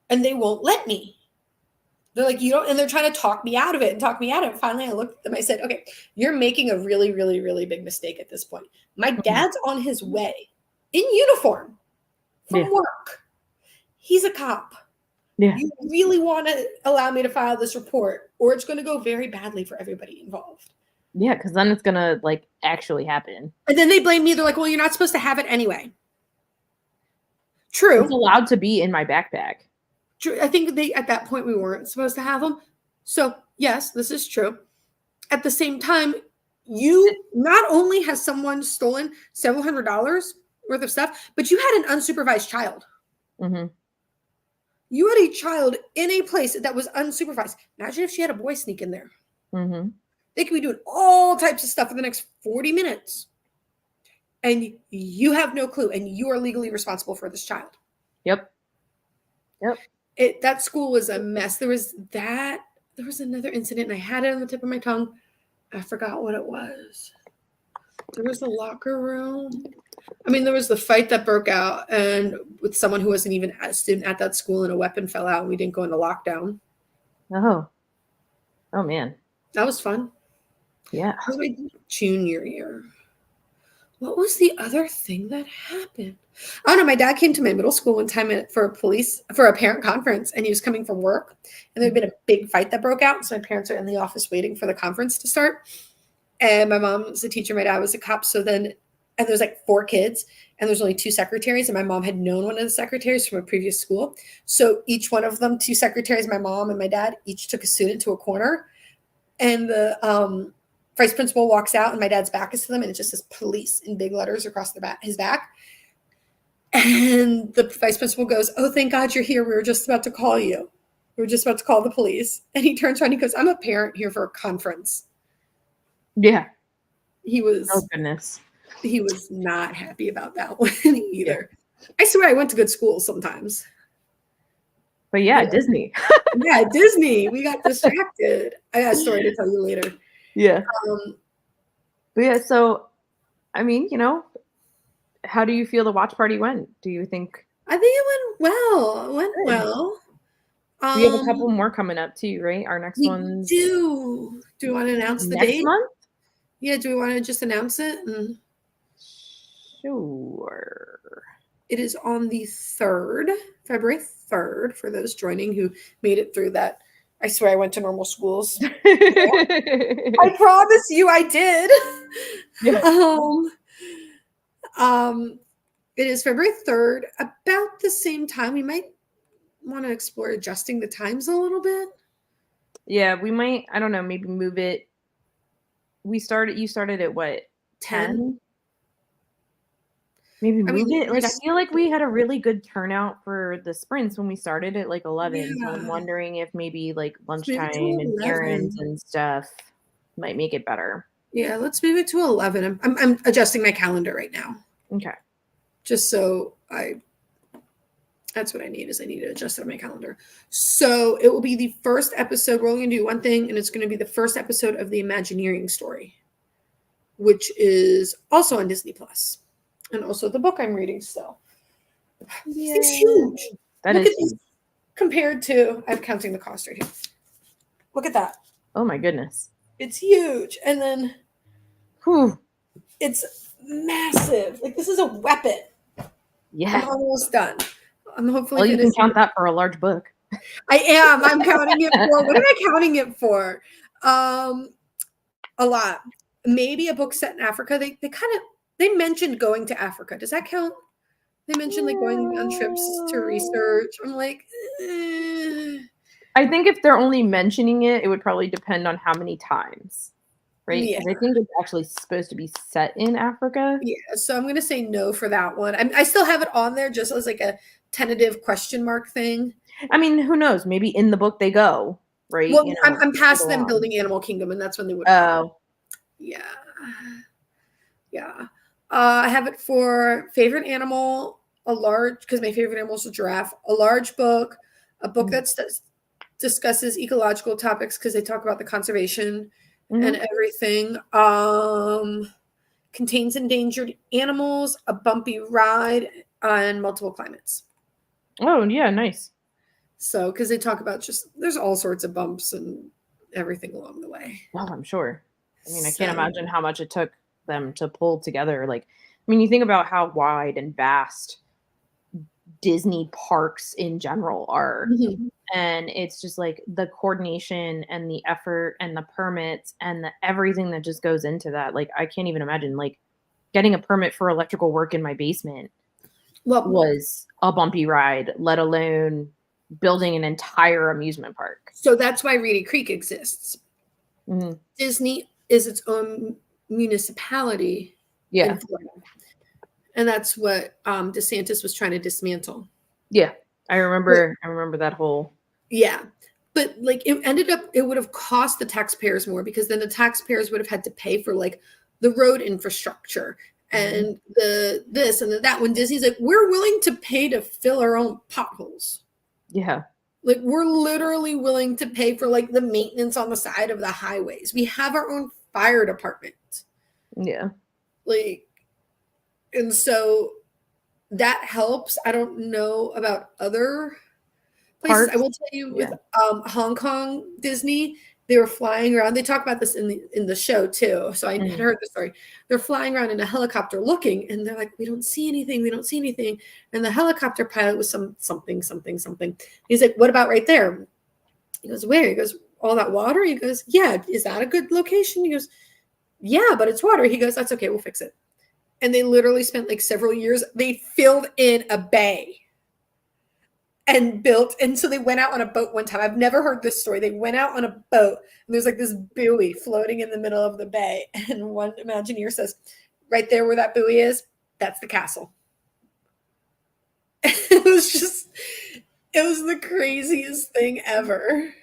And they won't let me. They're like, you don't, and they're trying to talk me out of it. Finally, I looked at them. I said, okay, you're making a really, really, really big mistake at this point. My dad's on his way in uniform from work. He's a cop. Yeah. You really want to allow me to file this report, or it's going to go very badly for everybody involved. Yeah, because then it's going to like actually happen. And then they blame me. They're like, well, you're not supposed to have it anyway. True. It's allowed to be in my backpack. True. I think at that point we weren't supposed to have them. So yes, this is true. At the same time, you not only has someone stolen several $100s worth of stuff, but you had an unsupervised child. You had a child in a place that was unsupervised. Imagine if she had a boy sneak in there. They could be doing all types of stuff for the next 40 minutes. And you have no clue, and you are legally responsible for this child. Yep. That school was a mess. There was another incident, and I had it on the tip of my tongue. I forgot what it was. There was the locker room. I mean, there was the fight that broke out, and with someone who wasn't even a student at that school, and a weapon fell out, and we didn't go into lockdown. Oh man, that was fun. Yeah, that was my junior year. What was the other thing that happened? Oh no, my dad came to my middle school one time for a parent conference, and he was coming from work, and there had been a big fight that broke out. So my parents are in the office waiting for the conference to start. And my mom was a teacher, my dad was a cop. And there's like 4 kids, and there's only 2 secretaries. And my mom had known one of the secretaries from a previous school. So each one of them, 2 secretaries, my mom and my dad, each took a student to a corner. And the vice principal walks out, and my dad's back is to them, and it just says police in big letters across his back. And the vice principal goes, oh, thank God you're here. We were just about to call you. We were just about to call the police. And he turns around and he goes, I'm a parent here for a conference. Yeah. He was. Oh, goodness. He was not happy about that one either. Yeah. I swear I went to good schools sometimes. But yeah. Disney. Yeah, Disney. We got distracted. I got a story to tell you later. Yeah. But yeah, so, I mean, how do you feel the watch party went? Do you think? I think it went well. We have a couple more coming up too, right? Our next one's. Do we want to announce the date? Next month? Yeah, do we want to just announce it? Sure. It is on the 3rd, February 3rd, for those joining who made it through that. I swear I went to normal schools. I promise you I did. Yeah. It is February 3rd, about the same time. We might want to explore adjusting the times a little bit. Yeah, we might, I don't know, maybe move it. You started at what, 10? Maybe I mean, move it. Like, I there's- feel like we had a really good turnout for the sprints when we started at like 11. So I'm yeah. wondering if maybe like Let's move it to lunchtime and 11. errands and stuff might make it better. Yeah, let's move it to 11. I'm adjusting my calendar right now. Okay. Just so that's what I need is I need to adjust it on my calendar. So it will be the first episode. We're only gonna do one thing, and it's gonna be the first episode of the Imagineering story, which is also on Disney Plus. And also the book I'm reading still. It's huge. That Look is at this huge. compared to I'm counting the cost right here. Look at that. Oh my goodness. It's huge. And then Whew. it's massive. Like this is a weapon. Yeah. I'm almost done. I'm hopefully Well, you can finished. count that for a large book. I am. I'm counting it for. What am I counting it for? A lot. Maybe a book set in Africa. They mentioned going to Africa. Does that count? They mentioned like going on trips to research. I'm like, I think if they're only mentioning it, it would probably depend on how many times, right? yeah, Because I think it's actually supposed to be set in Africa. yeah. So I'm gonna say no for that one. I still have it on there just as like a tentative question mark thing. I mean, who knows? Maybe in the book they go, right? Well, You know, I'm past further them on. building Animal Kingdom, and that's when they would. Oh, Yeah, yeah. I have it for favorite animal, a large because my favorite animal is a giraffe. A large book, a book that discusses ecological topics because they talk about the conservation and everything. Contains endangered animals, a bumpy ride on multiple climates. Oh, yeah, nice. So, because they talk about there's all sorts of bumps and everything along the way. Well, I'm sure. I mean, I So, can't imagine how much it took them to pull together. Like, I mean, you think about how wide and vast Disney parks in general are. mhm. And it's just like the coordination and the effort and the permits and the everything that just goes into that. Like, I can't even imagine like getting a permit for electrical work in my basement Well, was a bumpy ride, let alone building an entire amusement park. so that's why Reedy Creek exists. Mhm. Disney is its own municipality Yeah. in Florida. And that's what DeSantis was trying to dismantle. Yeah. I remember that whole. Yeah. But like it would have cost the taxpayers more because then the taxpayers would have had to pay for like the road infrastructure and the this and that. When Disney's like, we're willing to pay to fill our own potholes. Yeah. Like we're literally willing to pay for like the maintenance on the side of the highways. We have our own fire department. Yeah. Like, and so that helps. I don't know about other places. Parks. I will tell you with Hong Kong Disney, they were flying around. They talk about this in the show too. So I had heard the story. They're flying around in a helicopter looking, and they're like, "We don't see anything. We don't see anything." And the helicopter pilot was something. He's like, "What about right there?" He goes, "Where?" He goes, "All that water." He goes, "Yeah. Is that a good location?" He goes, "Yeah, but it's water." He goes, "That's okay. We'll fix it." And they literally spent like several years. They filled in a bay and built. And so they went out on a boat one time. I've never heard this story. They went out on a boat and there's like this buoy floating in the middle of the bay. And one Imagineer says, right there where that buoy is, that's the castle. It was the craziest thing ever.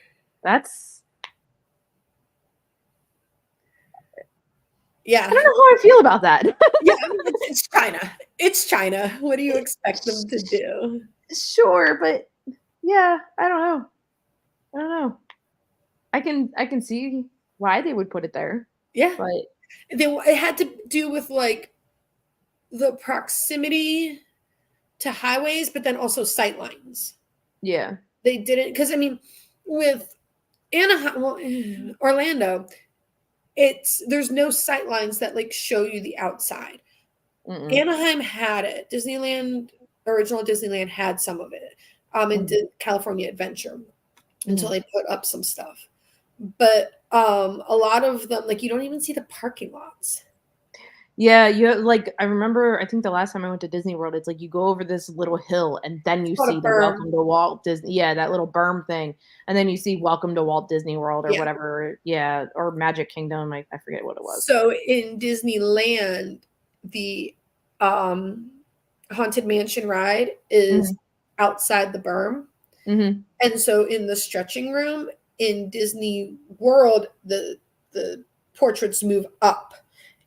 Yeah. I don't know how I feel about that. Yeah, it's China. It's China. What do you expect them to do? Sure, but yeah, I don't know. I can see why they would put it there. Yeah. But It had to do with like the proximity to highways, but then also sightlines. yeah. They didn't, because I mean, with Orlando, there's no sightlines that like show you the outside. Anaheim had it. Original Disneyland had some of it. And did California Adventure until they put up some stuff. But a lot of them, like you don't even see the parking lots. Yeah, you like I remember I think the last time I went to Disney World, it's like you go over this little hill and then you called a see the berm. Welcome to Walt Disney. Yeah, that little berm thing. And then you see Welcome to Walt Disney World or Yeah. whatever. Yeah, or Magic Kingdom. I forget what it was. So in Disneyland, the Haunted Mansion ride is outside the berm. Mm-hmm. And so in the stretching room in Disney World, the portraits move up.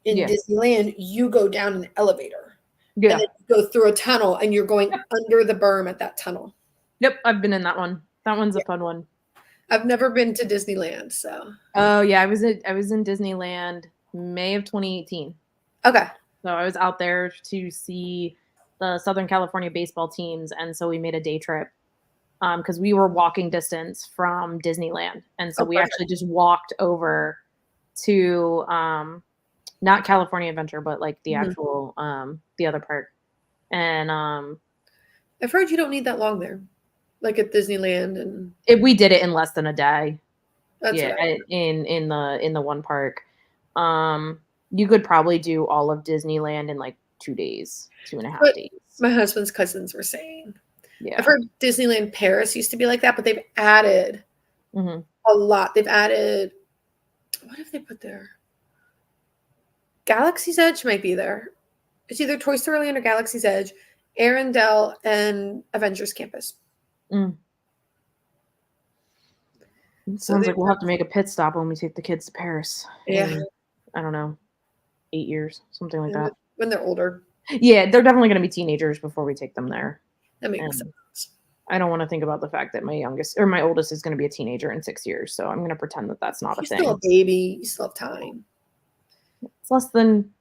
In Yeah. Disneyland, you go down an elevator. And Yeah. then you go through a tunnel and you're going under the berm at that tunnel. Yep, I've been in that one. That one's a fun one. I've never been to Disneyland, so. Oh yeah, I was in Disneyland May of 2018. Okay. So I was out there to see the Southern California baseball teams, and so we made a day trip because we were walking distance from Disneyland, and so we perfect. actually just walked over to not California Adventure, but like the actual the other park, and I've heard you don't need that long there, like at Disneyland, and we did it in less than a day. that's Yeah, what I in the one park. You could probably do all of Disneyland in like 2 days, 2.5 days. my husband's cousins were saying. Yeah. I've heard Disneyland Paris used to be like that, but they've added a lot. They've added, what have they put there? Galaxy's Edge might be there. It's either Toy Story Land or Galaxy's Edge, Arendelle, and Avengers Campus. Sounds like we'll have to make a pit stop when we take the kids to Paris. Yeah. I don't know, 8 years, something like that. When they're older. Yeah, they're definitely going to be teenagers before we take them there. That makes sense. I don't want to think about the fact that my oldest is going to be a teenager in 6 years. So I'm going to pretend that that's not a thing. Still a baby. You still have time. It's less than,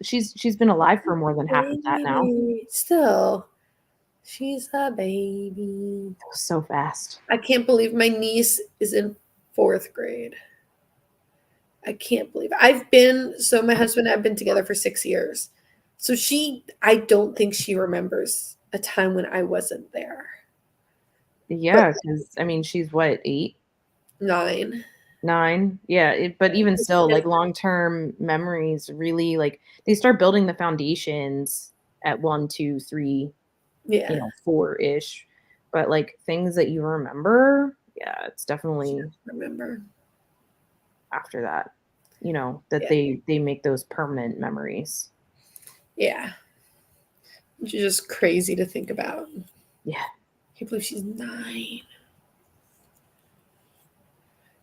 she's been alive for more than half of that now. Still, she's a baby. That was so fast. I can't believe my niece is in 4th grade. I can't believe it. My husband and I have been together for 6 years. So I don't think she remembers a time when I wasn't there. Yeah, because she's what, 8? 9. 9, yeah. But even still, like long-term memories, really, like they start building the foundations at 1, 2, 3, 4-ish. But like things that you remember, yeah, it's definitely remember after that. They make those permanent memories. Yeah. Which is just crazy to think about. Yeah. I can't believe she's 9.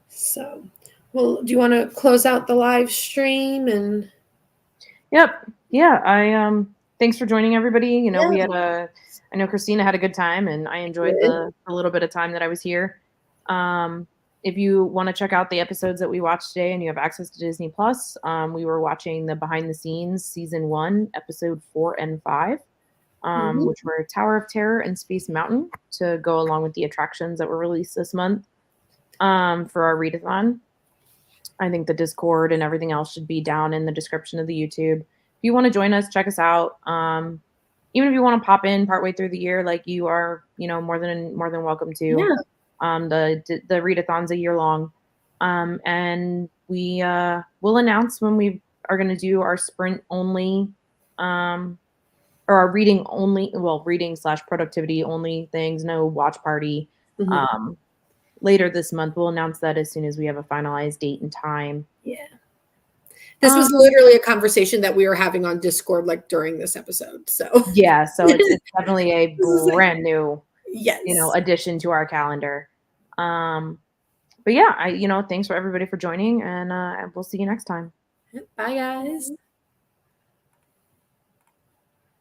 So, well, do you want to close out the live stream? And Yep. Yeah. Thanks for joining, everybody. I know Christina had a good time, and I enjoyed the little bit of time that I was here. If you want to check out the episodes that we watched today and you have access to Disney Plus, we were watching the behind the scenes season 1, episode 4 and 5, which were Tower of Terror and Space Mountain, to go along with the attractions that were released this month for our readathon. I think the Discord and everything else should be down in the description of the YouTube. If you want to join us, check us out. Even if you want to pop in partway through the year, like you are, more than welcome to. Yeah. The readathon's a year long, and we will announce when we are going to do our sprint only, or our reading only. Well, reading/productivity only things. No watch party. Later this month, we'll announce that as soon as we have a finalized date and time. Yeah. This was literally a conversation that we were having on Discord, like during this episode. So yeah, so it's definitely a brand new, yes, addition to our calendar. But yeah, thanks for everybody for joining, and we'll see you next time. Bye, guys.